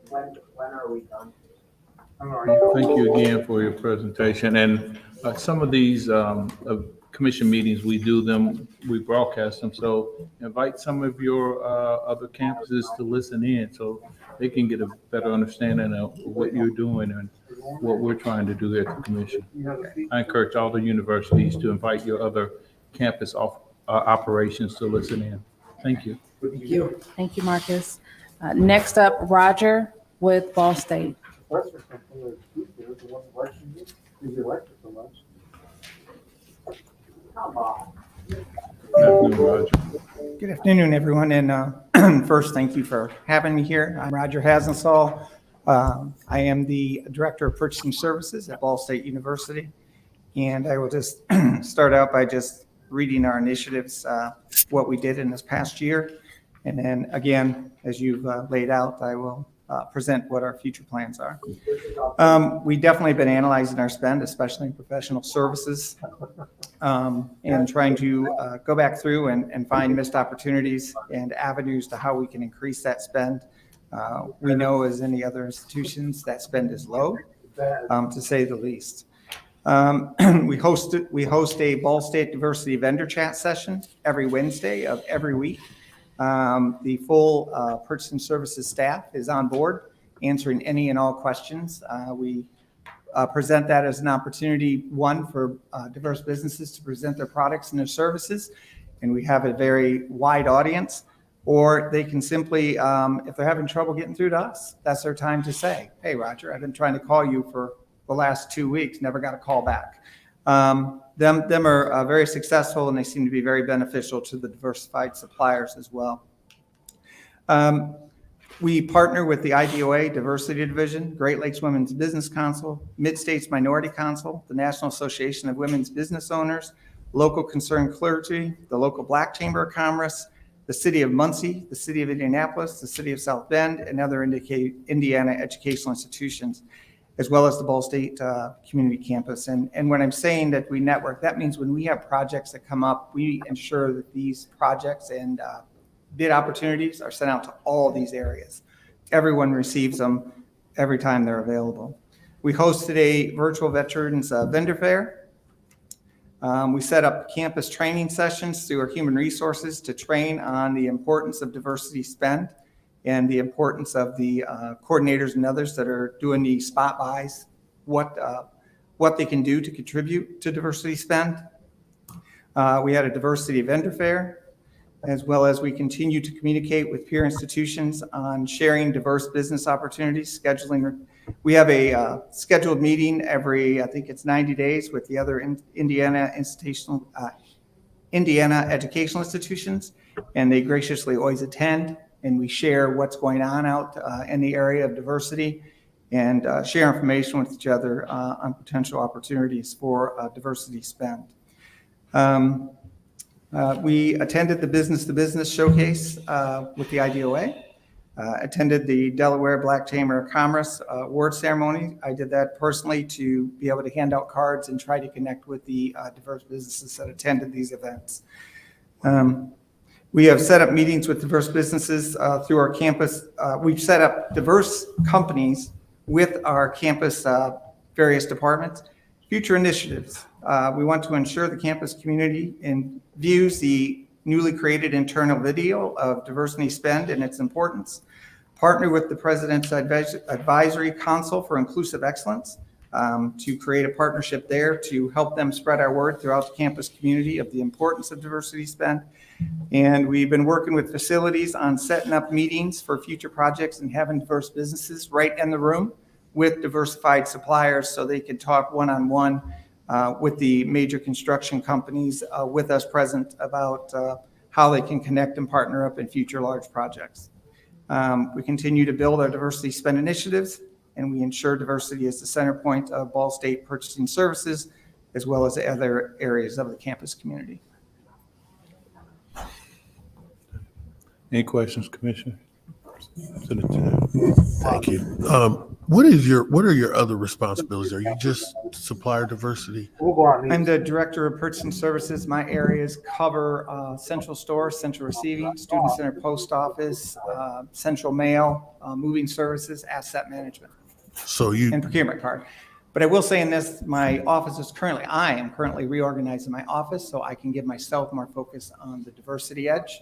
[SPEAKER 9] When are we done?
[SPEAKER 3] Thank you again for your presentation. And some of these commission meetings, we broadcast them. So invite some of your other campuses to listen in so they can get a better understanding of what you're doing and what we're trying to do at the commission. I encourage all the universities to invite your other campus operations to listen in. Thank you.
[SPEAKER 21] Thank you.
[SPEAKER 6] Thank you, Marcus. Next up, Roger with Ball State.
[SPEAKER 1] Good afternoon, everyone. And first, thank you for having me here. I'm Roger Hasensall. I am the Director of Purchasing Services at Ball State University. And I will just start out by just reading our initiatives, what we did in this past year. And then again, as you've laid out, I will present what our future plans are. We definitely been analyzing our spend, especially in professional services, and trying to go back through and find missed opportunities and avenues to how we can increase that spend. We know, as any other institutions, that spend is low, to say the least. We host a Ball State Diversity Vendor Chat session every Wednesday of every week. The full purchasing services staff is on board answering any and all questions. We present that as an opportunity, one, for diverse businesses to present their products and their services. And we have a very wide audience. Or they can simply, if they're having trouble getting through to us, that's their time to say, hey, Roger, I've been trying to call you for the last 2 weeks, never got a call back. Them are very successful, and they seem to be very beneficial to the diversified suppliers as well. We partner with the IDOA Diversity Division, Great Lakes Women's Business Council, Mid-States Minority Council, the National Association of Women's Business Owners, local concerned clergy, the local Black Chamber of Commerce, the City of Muncie, the City of Indianapolis, the City of South Bend, and other Indiana educational institutions, as well as the Ball State Community Campus. And when I'm saying that we network, that means when we have projects that come up, we ensure that these projects and bid opportunities are sent out to all these areas. Everyone receives them every time they're available. We hosted a virtual veterans vendor fair. We set up campus training sessions through our human resources to train on the importance of diversity spend and the importance of the coordinators and others that are doing the spot buys, what they can do to contribute to diversity spend. We had a diversity vendor fair, as well as we continue to communicate with peer institutions on sharing diverse business opportunities, scheduling. We have a scheduled meeting every, I think it's 90 days with the other Indiana educational institutions, and they graciously always attend, and we share what's going on out in the area of diversity and share information with each other on potential opportunities for diversity spend. We attended the Business to Business Showcase with the IDOA, attended the Delaware Black Chamber of Commerce award ceremony. I did that personally to be able to hand out cards and try to connect with the diverse businesses that attended these events. We have set up meetings with diverse businesses through our campus. We've set up diverse companies with our campus various departments. Future initiatives. We want to ensure the campus community views the newly created internal video of diversity spend and its importance. Partner with the President's Advisory Council for Inclusive Excellence to create a partnership there to help them spread our word throughout the campus community of the importance of diversity spend. And we've been working with facilities on setting up meetings for future projects and having diverse businesses right in the room with diversified suppliers so they can talk one-on-one with the major construction companies with us present about how they can connect and partner up in future large projects. We continue to build our diversity spend initiatives, and we ensure diversity is the center point of Ball State purchasing services, as well as other areas of the campus community.
[SPEAKER 3] Any questions, Commissioner?
[SPEAKER 4] Thank you. What are your other responsibilities? Are you just supplier diversity?
[SPEAKER 1] I'm the Director of Purchasing Services. My areas cover central store, central receiving, student center, post office, central mail, moving services, asset management, and procurement card. But I will say in this, I am currently reorganizing my office so I can give myself more focus on the diversity edge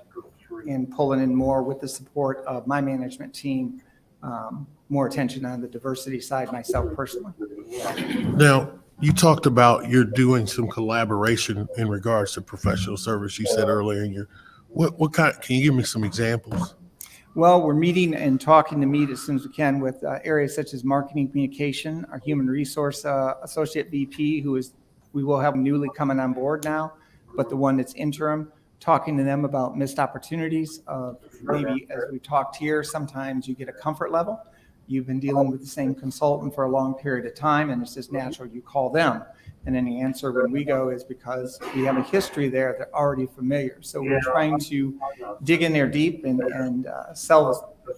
[SPEAKER 1] and pulling in more with the support of my management team, more attention on the diversity side myself personally.
[SPEAKER 4] Now, you talked about you're doing some collaboration in regards to professional service. You said earlier in what kind, can you give me some examples?
[SPEAKER 1] Well, we're meeting and talking to meet as soon as we can with areas such as marketing communication, our human resource associate VP, we will have newly coming on board now, but the one that's interim, talking to them about missed opportunities. Maybe as we talked here, sometimes you get a comfort level. You've been dealing with the same consultant for a long period of time, and it's just natural you call them. And then the answer when we go is because we have a history there, they're already familiar. So we're trying to dig in there deep and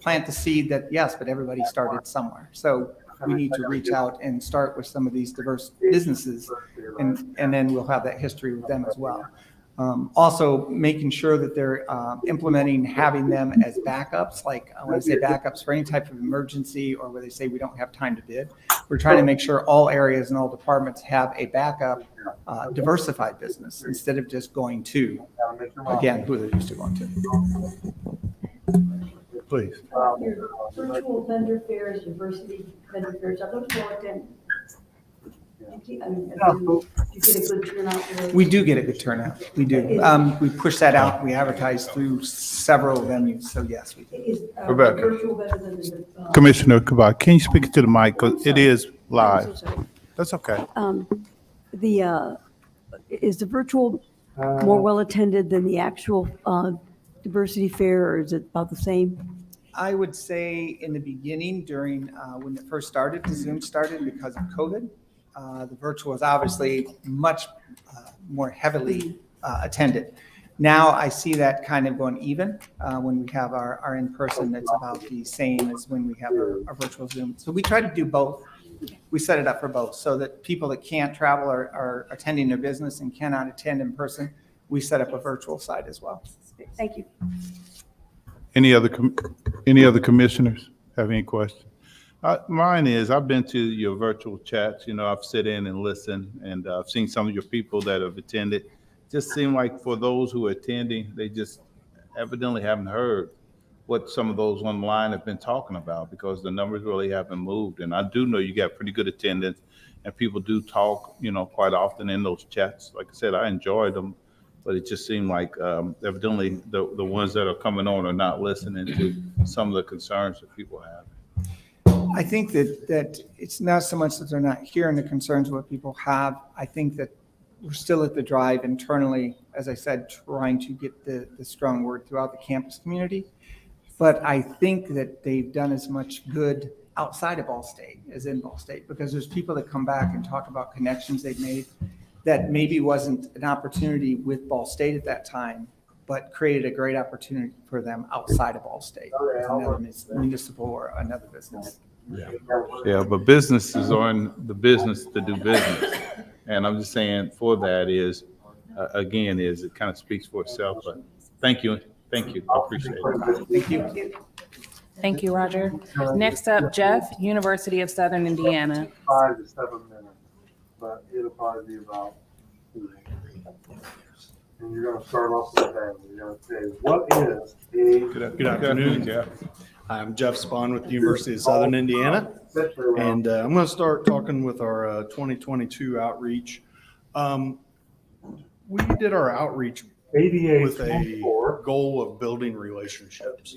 [SPEAKER 1] plant the seed that, yes, but everybody started somewhere. So we need to reach out and start with some of these diverse businesses, and then we'll have that history with them as well. Also making sure that they're implementing having them as backups, like when I say backups for any type of emergency or where they say we don't have time to bid. We're trying to make sure all areas and all departments have a backup diversified business instead of just going to, again, who they're used to going to.
[SPEAKER 3] Please.
[SPEAKER 14] Your virtual vendor fairs, diversity vendor fairs, I looked forward to You get a good turnout for those?
[SPEAKER 1] We do get a good turnout. We do. We push that out. We advertise through several venues, so yes, we do.
[SPEAKER 14] Is
[SPEAKER 3] Rebecca.
[SPEAKER 14] virtual better than the?
[SPEAKER 3] Commissioner Kabak, can you speak to the mic? 'Cause it is live.
[SPEAKER 14] I'm so sorry.
[SPEAKER 3] That's okay.
[SPEAKER 14] Is the virtual more well-attended than the actual diversity fair, or is it about the same?
[SPEAKER 1] I would say in the beginning, during, when it first started, the Zoom started because of COVID, the virtual was obviously much more heavily attended. Now I see that kind of going even. When we have our in-person, it's about the same as when we have our virtual Zoom. So we try to do both. We set it up for both so that people that can't travel are attending their business and cannot attend in person. We set up a virtual side as well.
[SPEAKER 14] Thank you.
[SPEAKER 3] Any other commissioners have any questions? Mine is, I've been to your virtual chats, I've sit in and listened, and I've seen some of your people that have attended. Just seem like for those who are attending, they just evidently haven't heard what some of those online have been talking about, because the numbers really haven't moved. And I do know you got pretty good attendance, and people do talk, quite often in those chats. Like I said, I enjoyed them, but it just seemed like evidently the ones that are coming on are not listening to some of the concerns that people have.
[SPEAKER 1] I think that it's not so much that they're not hearing the concerns of what people have. I think that we're still at the drive internally, as I said, trying to get the strong word throughout the campus community. But I think that they've done as much good outside of Ball State as in Ball State, because there's people that come back and talk about connections they've made that maybe wasn't an opportunity with Ball State at that time, but created a great opportunity for them outside of Ball State, another municipal or another business.
[SPEAKER 3] Yeah, but businesses are in the business to do business. And I'm just saying for that is, again, it kind of speaks for itself. But thank you. Thank you. I appreciate it.
[SPEAKER 1] Thank you.
[SPEAKER 6] Thank you, Roger. Next up, Jeff, University of Southern Indiana.
[SPEAKER 9] 5 to 7 minutes, but it'll probably be about 2 days. And you're gonna start off with that. You're gonna say, what is a...
[SPEAKER 5] Good afternoon, Jeff. I'm Jeff Spahn with the University of Southern Indiana, and I'm going to start talking with our 2022 outreach. We did our outreach with a goal of building relationships.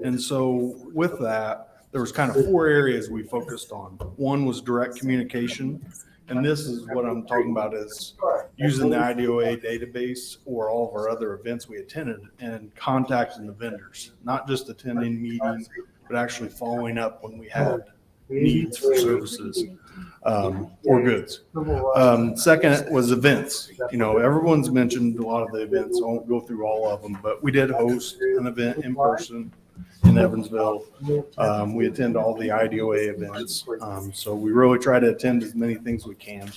[SPEAKER 5] And so with that, there was kind of 4 areas we focused on. One was direct communication. And this is what I'm talking about, is using the IDOA database or all of our other events we attended and contacting the vendors, not just attending meetings, but actually following up when we had needs for services or goods. Second was events. Everyone's mentioned a lot of the events. I won't go through all of them, but we did host an event in person in Evansville. We attend all the IDOA events. So we really try to attend as many things we can.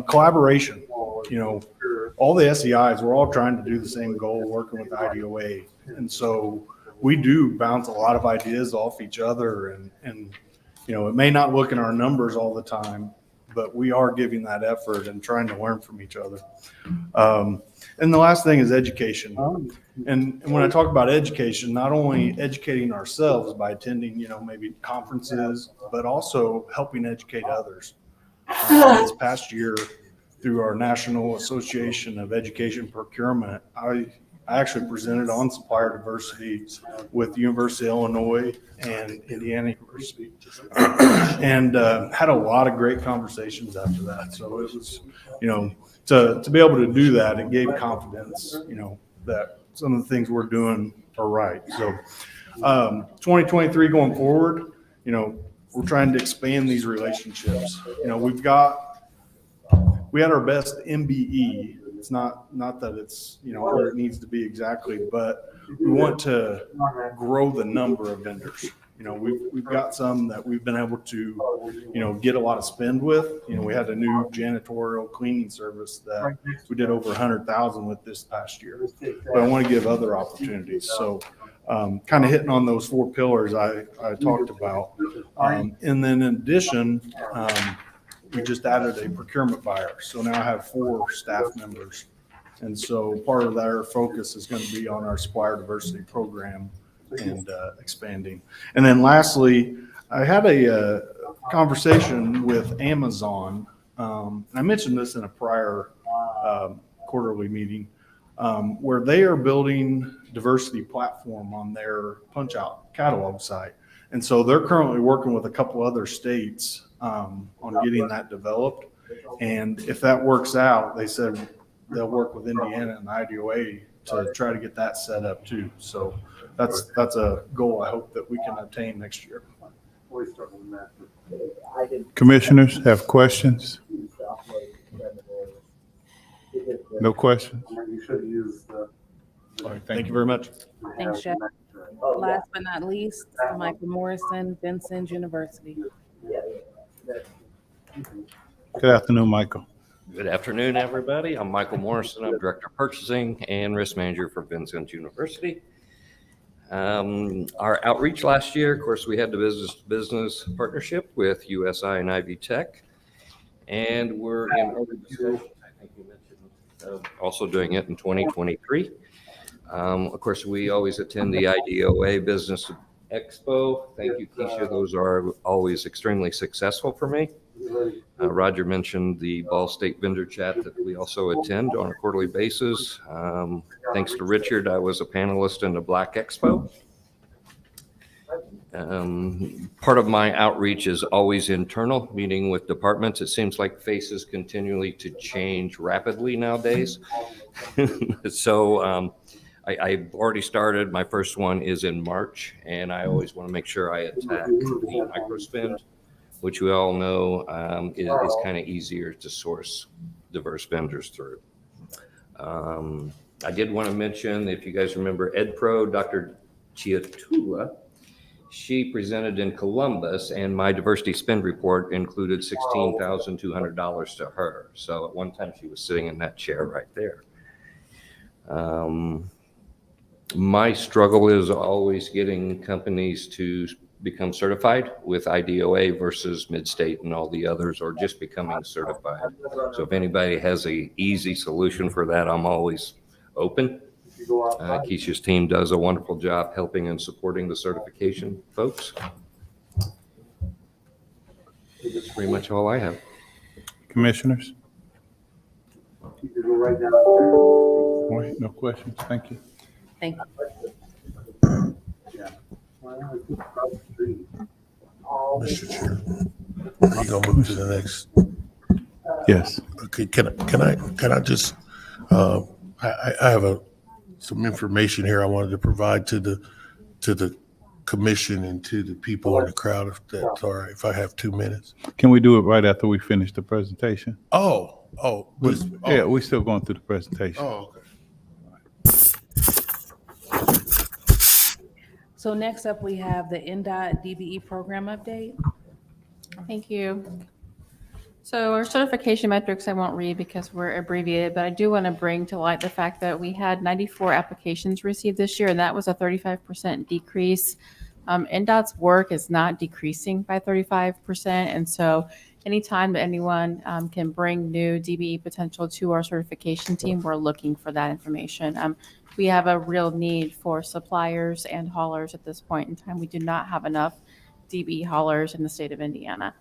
[SPEAKER 5] Collaboration, all the SEIs, we're all trying to do the same goal, working with IDOA. And so we do bounce a lot of ideas off each other, and it may not look in our numbers all the time, but we are giving that effort and trying to learn from each other. And the last thing is education. And when I talk about education, not only educating ourselves by attending, maybe conferences, but also helping educate others. This past year, through our National Association of Education Procurement, I actually presented on supplier diversity with the University of Illinois and Indiana University, and had a lot of great conversations after that. So it was, to be able to do that, it gave confidence, that some of the things we're doing are right. So 2023 going forward, we're trying to expand these relationships. We had our best MBE. It's not that it's, where it needs to be exactly, but we want to grow the number of vendors. We've got some that we've been able to, get a lot of spend with. We had a new janitorial cleaning service that we did over 100,000 with this past year. But I want to give other opportunities. So kind of hitting on those 4 pillars I talked about. And then in addition, we just added a procurement buyer. So now I have 4 staff members. And so part of their focus is going to be on our supplier diversity program and expanding. And then lastly, I had a conversation with Amazon and I mentioned this in a prior quarterly meeting, where they are building diversity platform on their punch-out catalog site. And so they're currently working with a couple other states on getting that developed. And if that works out, they said they'll work with Indiana and IDOA to try to get that set up too. So that's a goal I hope that we can obtain next year.
[SPEAKER 3] Commissioners have questions? No questions?
[SPEAKER 9] You should use the.
[SPEAKER 5] All right, thank you very much.
[SPEAKER 6] Thanks, Jeff. Last but not least, Michael Morrison, Vincent University.
[SPEAKER 3] Good afternoon, Michael.
[SPEAKER 7] Good afternoon, everybody. I'm Michael Morrison. I'm Director of Purchasing and Risk Manager for Vincent University. Our outreach last year, of course, we had the business partnership with USI and Ivy Tech, and we're in early discussions. I think you mentioned also doing it in 2023. Of course, we always attend the IDOA Business Expo. Thank you, Keisha. Those are always extremely successful for me. Roger mentioned the Ball State Vendor Chat that we also attend on a quarterly basis. Thanks to Richard, I was a panelist in the Black Expo. Part of my outreach is always internal, meeting with departments. It seems like faces continually to change rapidly nowadays. So I've already started. My first one is in March, and I always want to make sure I attack the microspend, which we all know is kind of easier to source diverse vendors through. I did want to mention, if you guys remember EdPro, Dr. Chiatula, she presented in Columbus, and my diversity spend report included $16,200 to her. So at one time she was sitting in that chair right there. My struggle is always getting companies to become certified with IDOA versus Midstate and all the others, or just becoming certified. So if anybody has a easy solution for that, I'm always open. Keisha's team does a wonderful job helping and supporting the certification folks. That's pretty much all I have.
[SPEAKER 3] Commissioners? All right, no questions. Thank you.
[SPEAKER 6] Thank you.
[SPEAKER 4] Mr. Chair, are you gonna move to the next?
[SPEAKER 3] Yes.
[SPEAKER 4] Okay, can I just, I have some information here I wanted to provide to the commission and to the people in the crowd, if that's all right, if I have 2 minutes.
[SPEAKER 3] Can we do it right after we finish the presentation?
[SPEAKER 4] Yeah,
[SPEAKER 3] we're still going through the presentation.
[SPEAKER 4] Oh, okay.
[SPEAKER 6] So next up, we have the NDOT DBE program update.
[SPEAKER 16] Thank you. So our certification metrics I won't read because we're abbreviated, but I do want to bring to light the fact that we had 94 applications received this year, and that was a 35% decrease. NDOT's work is not decreasing by 35%, and so anytime that anyone can bring new DBE potential to our certification team, we're looking for that information. We have a real need for suppliers and haulers at this point in time. We do not have enough DBE haulers in the state of Indiana.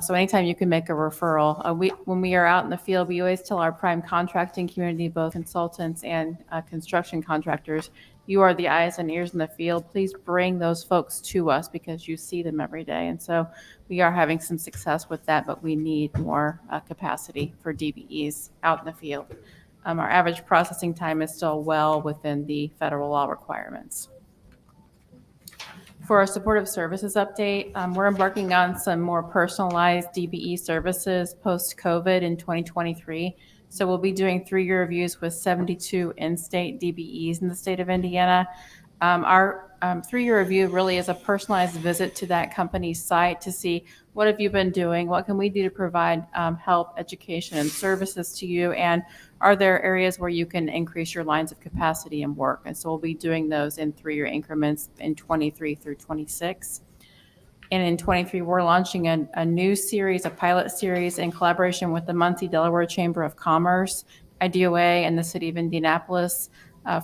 [SPEAKER 16] So anytime you can make a referral, when we are out in the field, we always tell our prime contracting community, both consultants and construction contractors, you are the eyes and ears in the field. Please bring those folks to us because you see them every day. And so we are having some success with that, but we need more capacity for DBEs out in the field. Our average processing time is still well within the federal law requirements. For our supportive services update, we're embarking on some more personalized DBE services post-COVID in 2023. So we'll be doing 3-year reviews with 72 in-state DBEs in the state of Indiana. Our 3-year review really is a personalized visit to that company's site to see what have you been doing, what can we do to provide help, education, and services to you, and are there areas where you can increase your lines of capacity and work? And so we'll be doing those in 3-year increments in 23 through 26. And in 23, we're launching a new series, a pilot series in collaboration with the Muncie, Delaware Chamber of Commerce, IDOA, and the City of Indianapolis.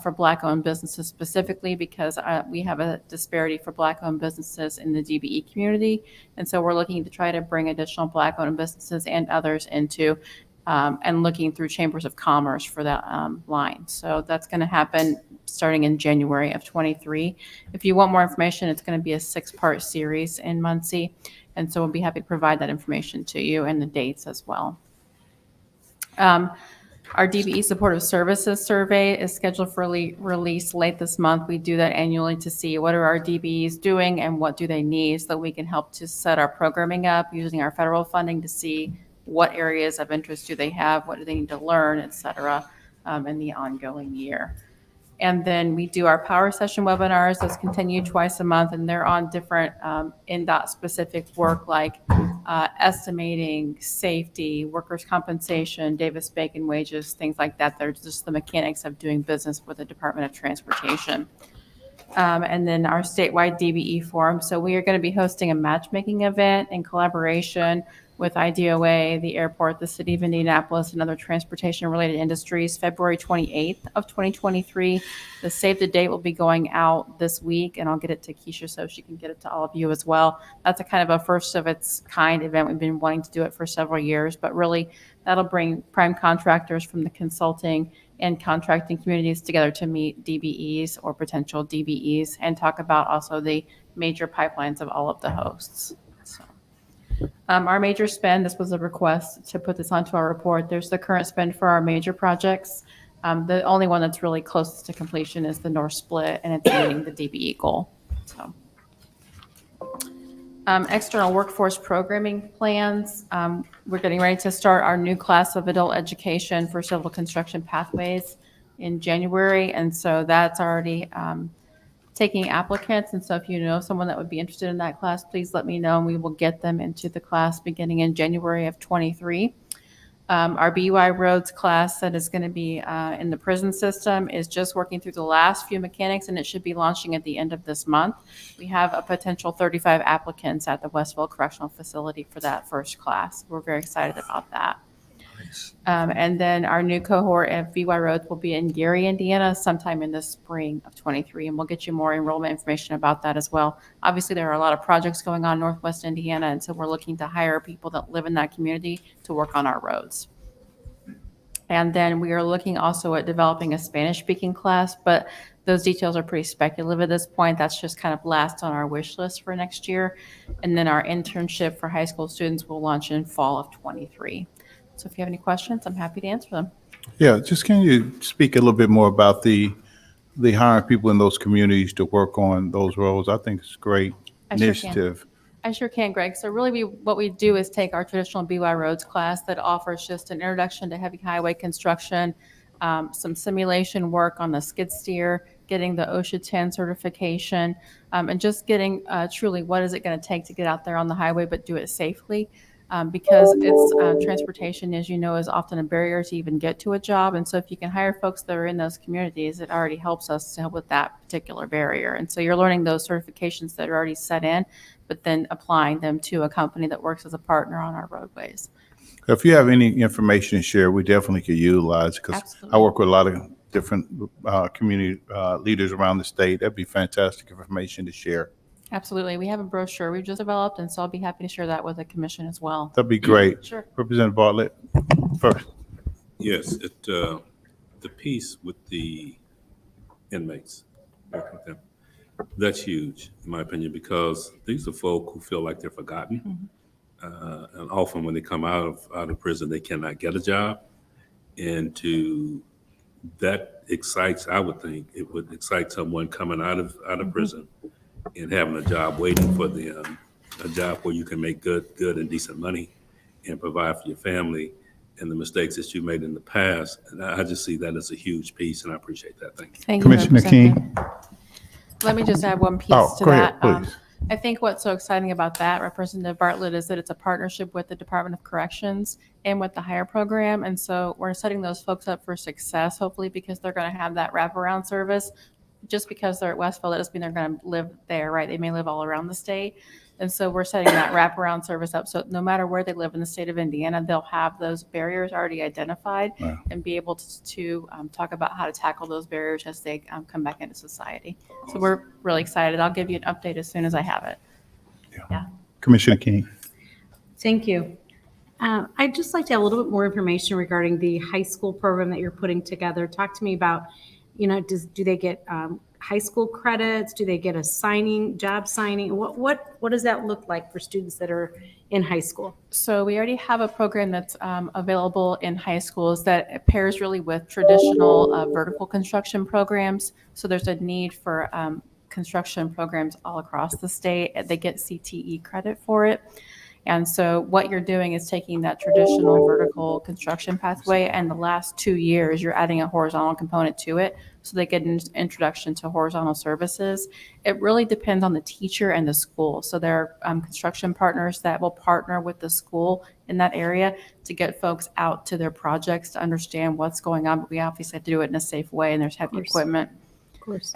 [SPEAKER 16] for Black-owned businesses specifically because we have a disparity for Black-owned businesses in the DBE community. And so we're looking to try to bring additional Black-owned businesses and others into and looking through chambers of commerce for that line. So that's going to happen starting in January of 23. If you want more information, it's going to be a 6-part series in Muncie. And so we'll be happy to provide that information to you and the dates as well. Our DBE Supportive Services Survey is scheduled for release late this month. We do that annually to see what are our DBEs doing and what do they need so that we can help to set our programming up using our federal funding to see what areas of interest do they have, what do they need to learn, et cetera, in the ongoing year. And then we do our power session webinars. Those continue twice a month, and they're on different NDOT specific work like estimating, safety, workers' compensation, Davis-Bacon wages, things like that. They're just the mechanics of doing business with the Department of Transportation. And then our statewide DBE forum. So we are going to be hosting a matchmaking event in collaboration with IDOA, the airport, the city of Indianapolis, and other transportation-related industries, February 28th of 2023. The save the date will be going out this week, and I'll get it to Keisha so she can get it to all of you as well. That's a kind of a first of its kind event. We've been wanting to do it for several years, but really that'll bring prime contractors from the consulting and contracting communities together to meet DBEs or potential DBEs and talk about also the major pipelines of all of the hosts. So, our major spend, this was a request to put this onto our report. There's the current spend for our major projects. The only one that's really closest to completion is the North Split, and it's meeting the DBE goal. So, external workforce programming plans. We're getting ready to start our new class of adult education for civil construction pathways in January. And so that's already taking applicants. And so if you know someone that would be interested in that class, please let me know and we will get them into the class beginning in January of 23. Our BUI roads class that is going to be in the prison system is just working through the last few mechanics, and it should be launching at the end of this month. We have a potential 35 applicants at the Westville Correctional Facility for that first class. We're very excited about that. And then our new cohort of BUI roads will be in Gary, Indiana, sometime in the spring of 23, and we'll get you more enrollment information about that as well. Obviously, there are a lot of projects going on in Northwest Indiana, and so we're looking to hire people that live in that community to work on our roads. And then we are looking also at developing a Spanish-speaking class, but those details are pretty speculative at this point. That's just kind of last on our wish list for next year. And then our internship for high school students will launch in fall of 23. So if you have any questions, I'm happy to answer them.
[SPEAKER 3] Yeah, just can you speak a little bit more about the hiring people in those communities to work on those roles? I think it's a great initiative.
[SPEAKER 16] I sure can, Greg. So really what we do is take our traditional BY roads class that offers just an introduction to heavy highway construction, some simulation work on the skid steer, getting the OSHA 10 certification, and just getting truly what is it going to take to get out there on the highway but do it safely. Because it's transportation, as you know, is often a barrier to even get to a job. And so if you can hire folks that are in those communities, it already helps us to help with that particular barrier. And so you're learning those certifications that are already set in, but then applying them to a company that works as a partner on our roadways.
[SPEAKER 3] If you have any information to share, we definitely could utilize, because I work with a lot of different community leaders around the state. That'd be fantastic information to share.
[SPEAKER 16] Absolutely. We have a brochure we've just developed, and so I'll be happy to share that with the commission as well.
[SPEAKER 3] That'd be great.
[SPEAKER 16] Sure.
[SPEAKER 3] Representative Bartlett, first.
[SPEAKER 11] Yes, the piece with the inmates, that's huge, in my opinion, because these are folk who feel like they're forgotten. Mm-hmm. And often when they come out of prison, they cannot get a job. And that excites, I would think, it would excite someone coming out of mm-hmm. prison and having a job waiting for them, a job where you can make good and decent money and provide for your family, and the mistakes that you made in the past. And I just see that as a huge piece, and I appreciate that. Thank you.
[SPEAKER 16] Thank
[SPEAKER 3] Commissioner
[SPEAKER 16] you,
[SPEAKER 3] King.
[SPEAKER 16] Let me just add one piece to
[SPEAKER 3] go
[SPEAKER 16] that.
[SPEAKER 3] ahead, please.
[SPEAKER 16] I think what's so exciting about that, Representative Bartlett, is that it's a partnership with the Department of Corrections and with the HIRE program. And so we're setting those folks up for success, hopefully, because they're going to have that wraparound service just because they're at Westfield, that doesn't mean they're going to live there, right? They may live all around the state. And so we're setting that wraparound service up. So no matter where they live in the state of Indiana, they'll have those barriers already identified and be able to talk about how to tackle those barriers as they come back into society. So we're really excited. I'll give you an update as soon as I have it.
[SPEAKER 3] Commissioner King.
[SPEAKER 10] Thank you. I'd just like to have a little bit more information regarding the high school program that you're putting together. Talk to me about, do they get high school credits? Do they get a job signing? What does that look like for students that are in high school?
[SPEAKER 16] So we already have a program that's available in high schools that pairs really with traditional vertical construction programs. So there's a need for construction programs all across the state. They get CTE credit for it. And so what you're doing is taking that traditional vertical construction pathway, and the last 2 years, you're adding a horizontal component to it, so they get an introduction to horizontal services. It really depends on the teacher and the school. So there are construction partners that will partner with the school in that area to get folks out to their projects to understand what's going on. But we obviously have to do it in a safe way, and there's heavy equipment.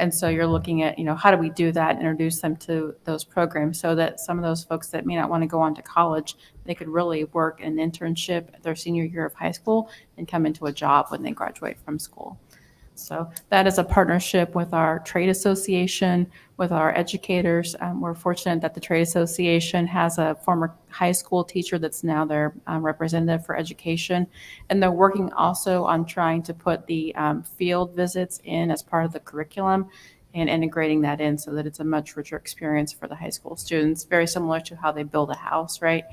[SPEAKER 16] And so you're looking at, how do we do that, introduce them to those programs so that some of those folks that may not want to go on to college, they could really work an internship their senior year of high school and come into a job when they graduate from school. So that is a partnership with our trade association, with our educators. We're fortunate that the trade association has a former high school teacher that's now their representative for education. And they're working also on trying to put the field visits in as part of the curriculum and integrating that in so that it's a much richer experience for the high school students, very similar to how they build a house, right?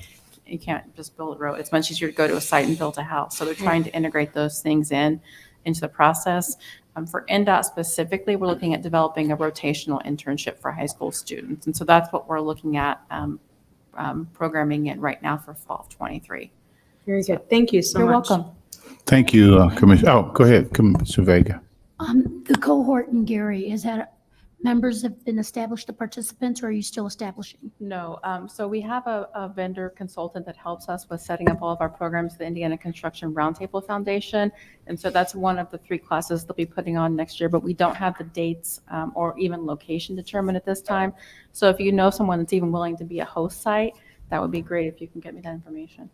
[SPEAKER 16] You can't just build a road. It's much easier to go to a site and build a house. So they're trying to integrate those things into the process. For NDOT specifically, we're looking at developing a rotational internship for high school students. And so that's what we're looking at programming in right now for fall of 23.
[SPEAKER 10] Very good. Thank you so
[SPEAKER 16] You're
[SPEAKER 10] much.
[SPEAKER 16] welcome.
[SPEAKER 3] Thank you, Commissioner. Oh, go ahead, Commissioner Vega.
[SPEAKER 8] The cohort in Gary, is that members have been established, the participants, or are you still establishing?
[SPEAKER 16] No. So we have a vendor consultant that helps us with setting up all of our programs, the Indiana Construction Roundtable Foundation. And so that's one of the 3 classes they'll be putting on next year, but we don't have the dates or even location determined at this time. So if you know someone that's even willing to be a host site, that would be great if you can get me that information.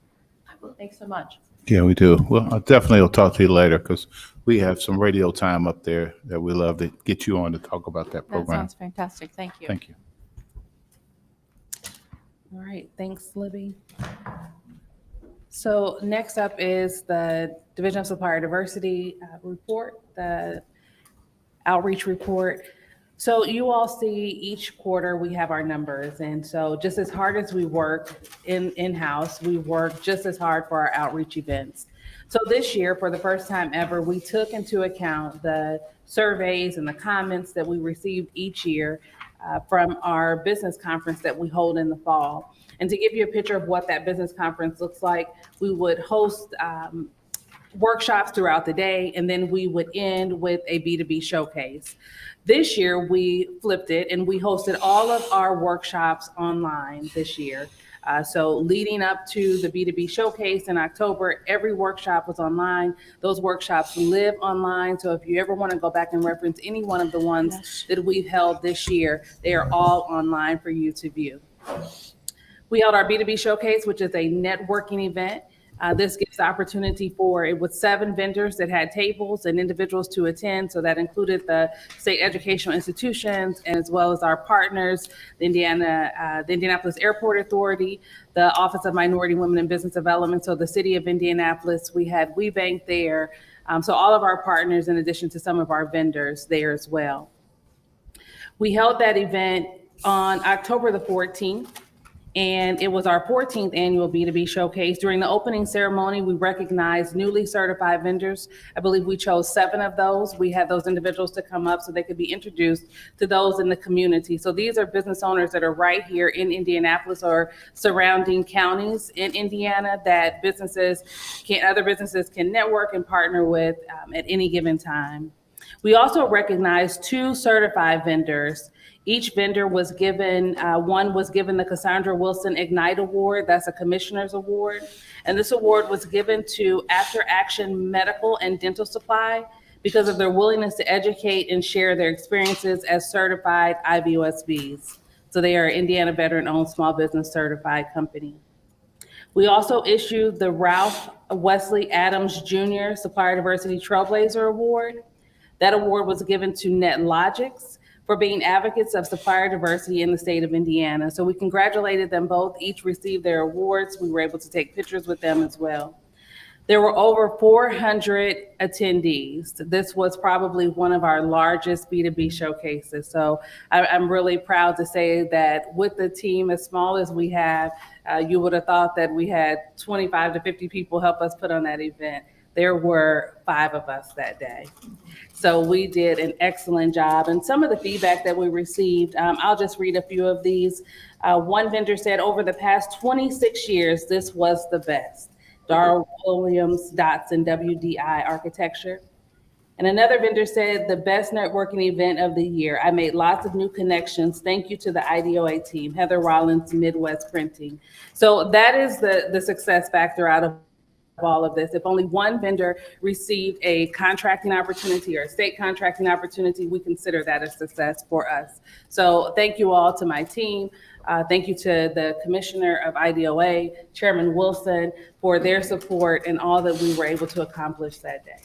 [SPEAKER 16] Thanks so much.
[SPEAKER 3] Yeah, we do. Well, I definitely will talk to you later because we have some radio time up there that we love to get you on to talk about that
[SPEAKER 16] That
[SPEAKER 3] program.
[SPEAKER 16] sounds fantastic. Thank you.
[SPEAKER 3] Thank you.
[SPEAKER 6] All right, thanks, Libby. So next up is the Division of Supplier Diversity report, the outreach report. So you all see each quarter we have our numbers. And so just as hard as we work in-house, we work just as hard for our outreach events. So this year, for the first time ever, we took into account the surveys and the comments that we received each year from our business conference that we hold in the fall. And to give you a picture of what that business conference looks like, we would host workshops throughout the day, and then we would end with a B2B showcase. This year, we flipped it and we hosted all of our workshops online this year. So leading up to the B2B showcase in October, every workshop was online. Those workshops live online. So if you ever want to go back and reference any one of the ones that we've held this year, they are all online for you to view. We held our B2B showcase, which is a networking event. This gives the opportunity for, it was 7 vendors that had tables and individuals to attend. So that included the state educational institutions, as well as our partners, the Indianapolis Airport Authority, the Office of Minority Women and Business Development. So the city of Indianapolis, we had WeBank there. So all of our partners, in addition to some of our vendors there as well. We held that event on October the 14th. And it was our 14th annual B2B showcase. During the opening ceremony, we recognized newly certified vendors. I believe we chose 7 of those. We had those individuals to come up so they could be introduced to those in the community. So these are business owners that are right here in Indianapolis or surrounding counties in Indiana that other businesses can network and partner with at any given time. We also recognized 2 certified vendors. Each vendor was given, one was given the Cassandra Wilson Ignite Award. That's a commissioner's award. And this award was given to After Action Medical and Dental Supply. because of their willingness to educate and share their experiences as certified IBOSBs. So they are Indiana veteran-owned small business certified company. We also issued the Ralph Wesley Adams Jr. Supplier Diversity Trailblazer Award. That award was given to NetLogix for being advocates of supplier diversity in the state of Indiana. So we congratulated them both. Each received their awards. We were able to take pictures with them as well. There were over 400 attendees. This was probably one of our largest B2B showcases. So I'm really proud to say that with the team as small as we have, you would have thought that we had 25 to 50 people help us put on that event. There were 5 of us that day. So we did an excellent job. And some of the feedback that we received, I'll just read a few of these. One vendor said, over the past 26 years, this was the best. Darrell Williams Dotson WDI Architecture. And another vendor said, the best networking event of the year. I made lots of new connections. Thank you to the IDOA team, Heather Rollins, Midwest Printing. So that is the success factor out of all of this. If only one vendor received a contracting opportunity or a state contracting opportunity, we consider that a success for us. So thank you all to my team. Thank you to the Commissioner of IDOA, Chairman Wilson, for their support and all that we were able to accomplish that day.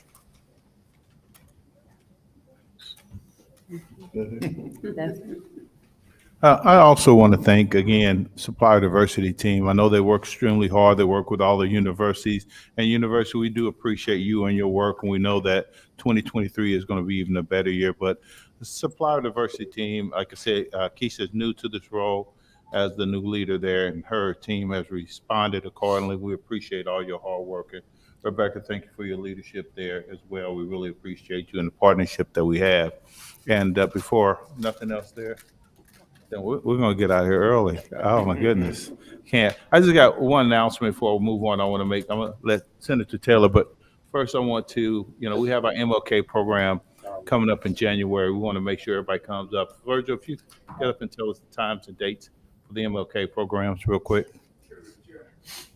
[SPEAKER 3] I also want to thank, again, Supplier Diversity Team. I know they work extremely hard. They work with all the universities. And university, we do appreciate you and your work, and we know that 2023 is going to be even a better year. But the Supplier Diversity Team, like I said, Keisha is new to this role as the new leader there, and her team has responded accordingly. We appreciate all your hard work. And Rebecca, thank you for your leadership there as well. We really appreciate you and the partnership that we have. And before nothing else there, then we're going to get out of here early. Oh, my goodness. I just got one announcement before we move on. I'm going to let Senator Taylor, but first I want to, we have our MLK program coming up in January. We want to make sure everybody comes up. Virgil, if you get up and tell us the times and dates for the MLK programs real quick.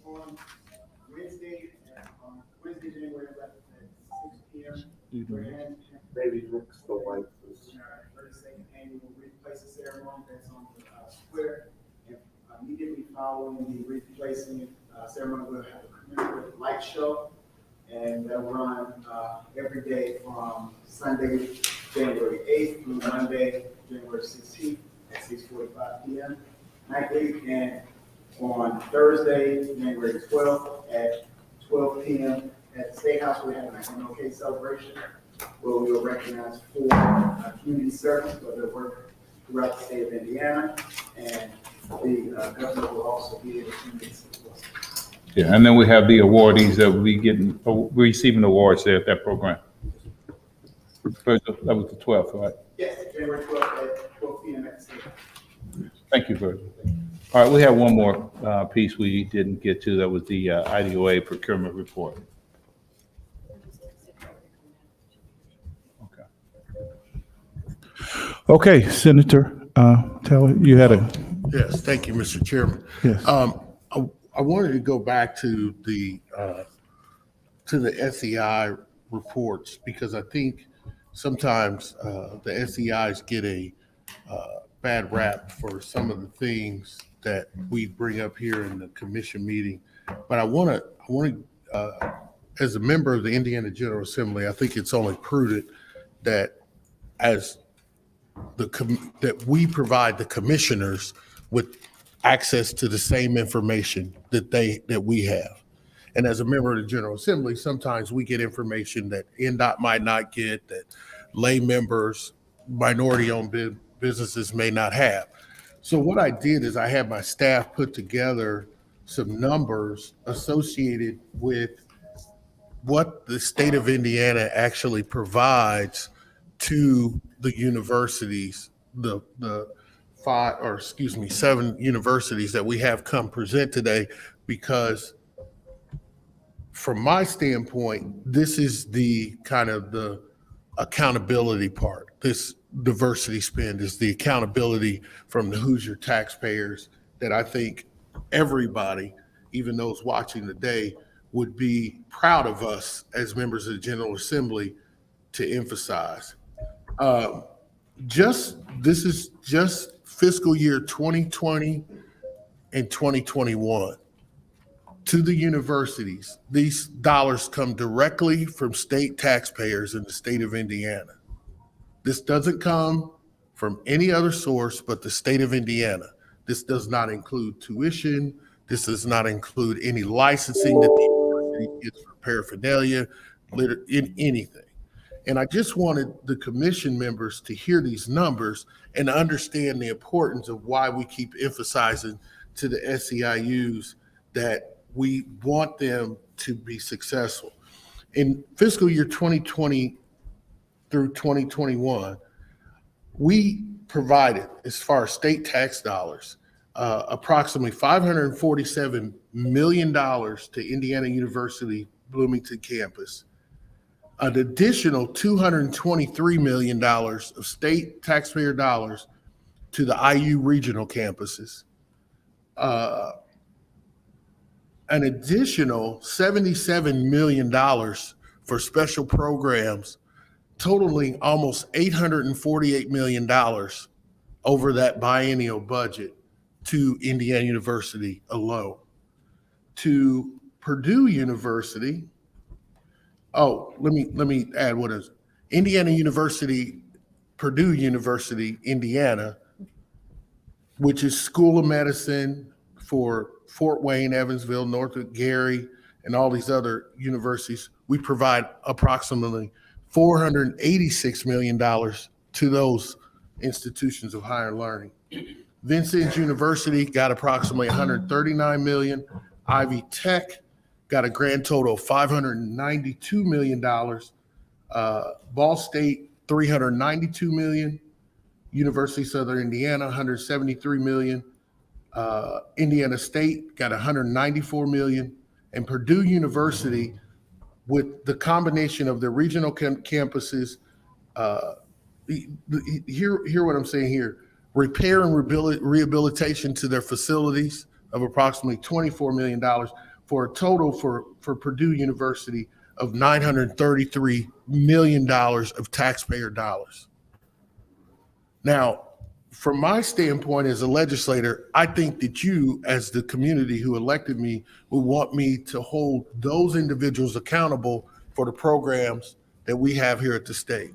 [SPEAKER 1] On Wednesday, January 11th at 6 p.m.
[SPEAKER 9] Maybe mix the lights.
[SPEAKER 1] 32nd annual replacement ceremony that's on the square. And immediately following the replacement ceremony, we'll have a commemorative light show, and they'll run every day from Sunday, January 8th through Monday, January 16th at 6:45 p.m. nightly, and on Thursday, January 12th at 12 p.m. at the State House, we're having an MLK celebration where we will recognize 4 community servants for their work throughout the state of Indiana, and the governor will also be able to make some.
[SPEAKER 3] Yeah, and then we have the awardees that will be receiving awards there at that program. Virgil, that was the 12th, right?
[SPEAKER 1] Yes, January 12th at 12 p.m. at the State House.
[SPEAKER 3] Thank you, Virgil. All right, we have one more piece we didn't get to. That was the IDOA procurement report. Okay, Senator Taylor, you had a.
[SPEAKER 4] Yes, thank you, Mr. Chairman.
[SPEAKER 3] Yes.
[SPEAKER 4] I wanted to go back to the SEI reports, because I think sometimes the SEIs get a bad rap for some of the things that we bring up here in the commission meeting. But I want to, as a member of the Indiana General Assembly, I think it's only prudent that that we provide the commissioners with access to the same information that we have. And as a member of the General Assembly, sometimes we get information that NDOT might not get, that lay members, minority-owned businesses may not have. So what I did is I had my staff put together some numbers associated with what the state of Indiana actually provides to the universities, the 7 universities that we have come present today, because from my standpoint, this is the kind of the accountability part. This diversity spend is the accountability from the Hoosier taxpayers that I think everybody, even those watching today, would be proud of us as members of the General Assembly to emphasize. This is just fiscal year 2020 and 2021. To the universities, these dollars come directly from state taxpayers in the state of Indiana. This doesn't come from any other source but the state of Indiana. This does not include tuition. This does not include any licensing that the university gets for paraphernalia, in anything. And I just wanted the commission members to hear these numbers and understand the importance of why we keep emphasizing to the SEIUs that we want them to be successful. In fiscal year 2020 through 2021, we provided, as far as state tax dollars, approximately $547 million to Indiana University Bloomington campus, an additional $223 million of state taxpayer dollars to the IU regional campuses, an additional $77 million for special programs, totaling almost $848 million over that biennial budget to Indiana University alone. To Purdue University, let me add what is Indiana University, Purdue University, Indiana, which is School of Medicine for Fort Wayne, Evansville, Norfolk, Gary, and all these other universities. We provide approximately $486 million to those institutions of higher learning. Vincennes University got approximately $139 million. Ivy Tech got a grand total of $592 million. Ball State, $392 million. University of Southern Indiana, $173 million. Indiana State got $194 million. And Purdue University, with the combination of the regional campuses, hear what I'm saying here, repair and rehabilitation to their facilities of approximately $24 million, for a total for Purdue University of $933 million of taxpayer dollars. Now, from my standpoint as a legislator, I think that you, as the community who elected me, would want me to hold those individuals accountable for the programs that we have here at the state.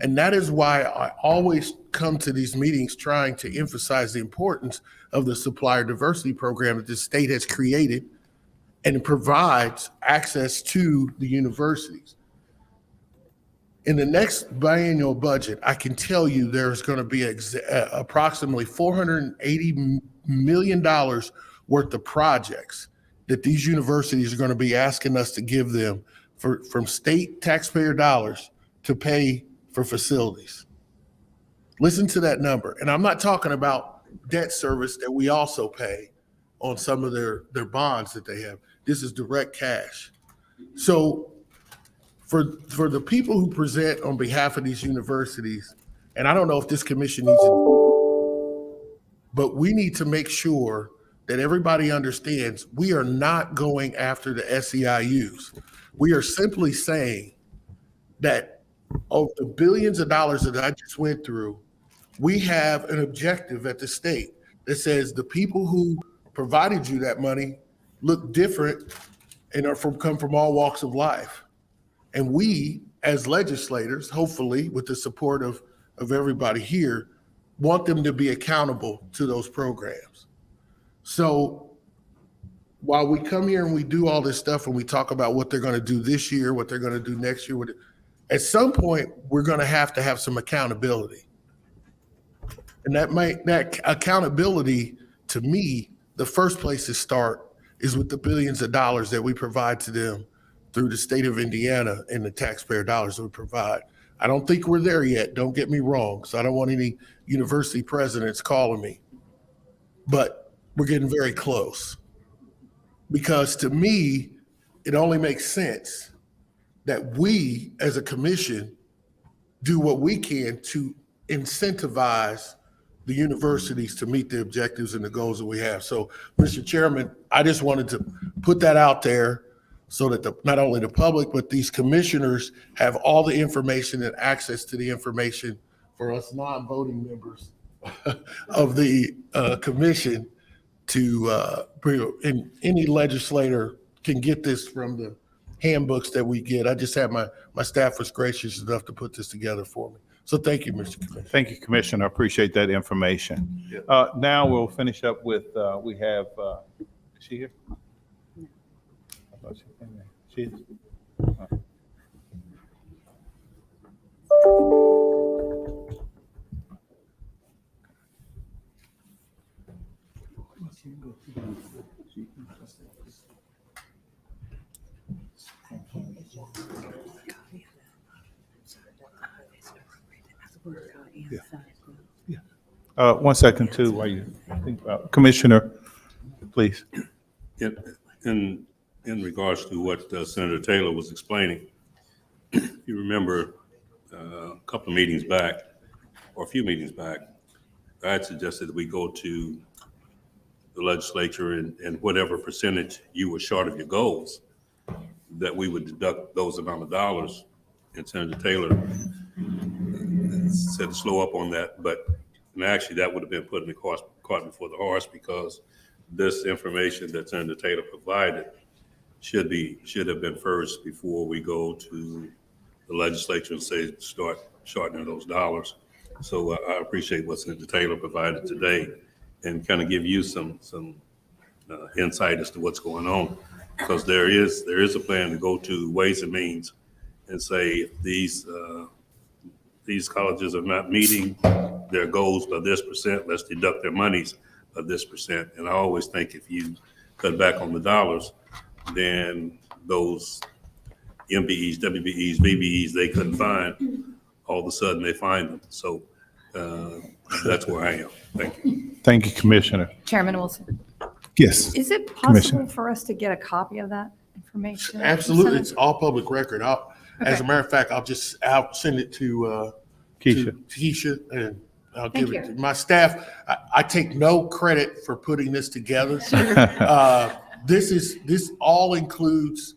[SPEAKER 4] And that is why I always come to these meetings trying to emphasize the importance of the supplier diversity program that the state has created and provides access to the universities. In the next biennial budget, I can tell you there's going to be approximately $480 million worth of projects that these universities are going to be asking us to give them from state taxpayer dollars to pay for facilities. Listen to that number. And I'm not talking about debt service that we also pay on some of their bonds that they have. This is direct cash. So for the people who present on behalf of these universities, and I don't know if this commission needs to, but we need to make sure that everybody understands we are not going after the SEIUs. We are simply saying that of the billions of dollars that I just went through, we have an objective at the state that says the people who provided you that money look different and come from all walks of life. And we, as legislators, hopefully with the support of everybody here, want them to be accountable to those programs. So while we come here and we do all this stuff and we talk about what they're going to do this year, what they're going to do next year, at some point, we're going to have some accountability. And that accountability, to me, the first place to start is with the billions of dollars that we provide to them through the state of Indiana and the taxpayer dollars that we provide. I don't think we're there yet, don't get me wrong, so I don't want any university presidents calling me. But we're getting very close. Because to me, it only makes sense that we, as a commission, do what we can to incentivize the universities to meet the objectives and the goals that we have. So, Mr. Chairman, I just wanted to put that out there so that not only the public, but these commissioners have all the information and access to the information for us non-voting members of the commission to, and any legislator can get this from the handbooks that we get. I just had my staff was gracious enough to put this together for me. So thank you, Mr. Commissioner.
[SPEAKER 3] Thank you, Commissioner. I appreciate that information. Now we'll finish up with, we have, is she here? I thought she came in. She is? One second too, while you think about, Commissioner, please.
[SPEAKER 11] In regards to what Senator Taylor was explaining, you remember a couple of meetings back, or a few meetings back, I had suggested that we go to the legislature and whatever percentage you were short of your goals, that we would deduct those amount of dollars. And Senator Taylor said to slow up on that, but actually that would have been putting the cart before the horse, because this information that Senator Taylor provided should have been first before we go to the legislature and say start shortening those dollars. So I appreciate what Senator Taylor provided today, and kind of give you some insight as to what's going on, because there is a plan to go to Ways and Means and say if these colleges are not meeting their goals by this percent, let's deduct their monies by this percent. And I always think if you cut back on the dollars, then those MBEs, WBEs, VBEs they couldn't find, all of a sudden they find them. So that's where I am. Thank you.
[SPEAKER 3] Thank you, Commissioner.
[SPEAKER 18] Chairman Wilson.
[SPEAKER 3] Yes.
[SPEAKER 18] Is it
[SPEAKER 3] Commissioner.
[SPEAKER 18] possible for us to get a copy of that information?
[SPEAKER 4] Absolutely, it's all public record. As a matter of fact, I'll send it to Keisha, and I'll give it to my staff. I take no credit for putting this together. This all includes,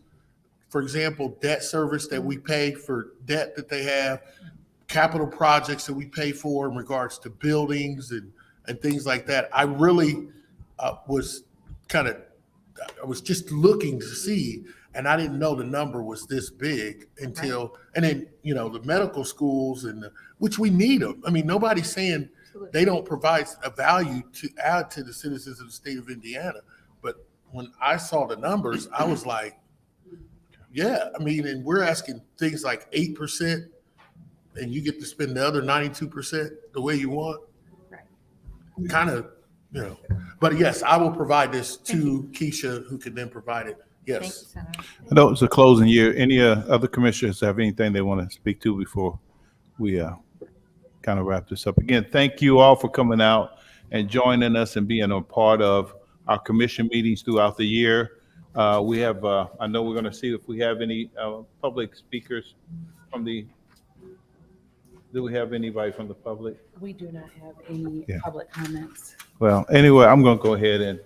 [SPEAKER 4] for example, debt service that we pay for debt that they have, capital projects that we pay for in regards to buildings and things like that. I really was just looking to see, and I didn't know the number was this big until, and then, the medical schools which we need them. I mean, nobody's saying they don't provide a value to add to the citizens of the state of Indiana. But when I saw the numbers, I was like, yeah, I mean, and we're asking things like 8%, and you get to spend the other 92% the way you want. Right. Kind of, but yes, I will provide this to Keisha, who can then provide it. Yes.
[SPEAKER 18] Thank you, Senator.
[SPEAKER 3] I know it's a closing year. Any other commissioners have anything they want to speak to before we kind of wrap this up? Again, thank you all for coming out and joining us and being a part of our commission meetings throughout the year. We have, I know we're going to see if we have any public speakers from do we have anybody from the public?
[SPEAKER 6] We do not have any public comments.
[SPEAKER 3] Well, anyway, I'm going to go ahead and,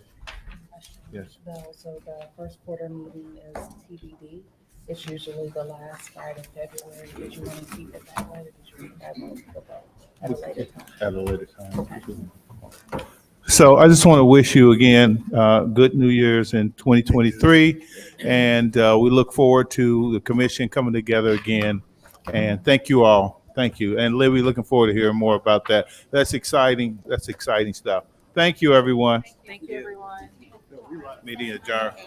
[SPEAKER 3] yes.
[SPEAKER 6] So the first quarter meeting is TBD. It's usually the last Friday in February. Did you want to keep it that way, or did you have one at a later time?
[SPEAKER 3] At a later time. Okay. So I just want to wish you again, good New Year's in 2023. And we look forward to the commission coming together again. And thank you all. Thank you. And Libby, looking forward to hearing more about that. That's exciting. That's exciting stuff. Thank you, everyone.
[SPEAKER 6] Thank you, everyone.
[SPEAKER 3] Meeting adjourned.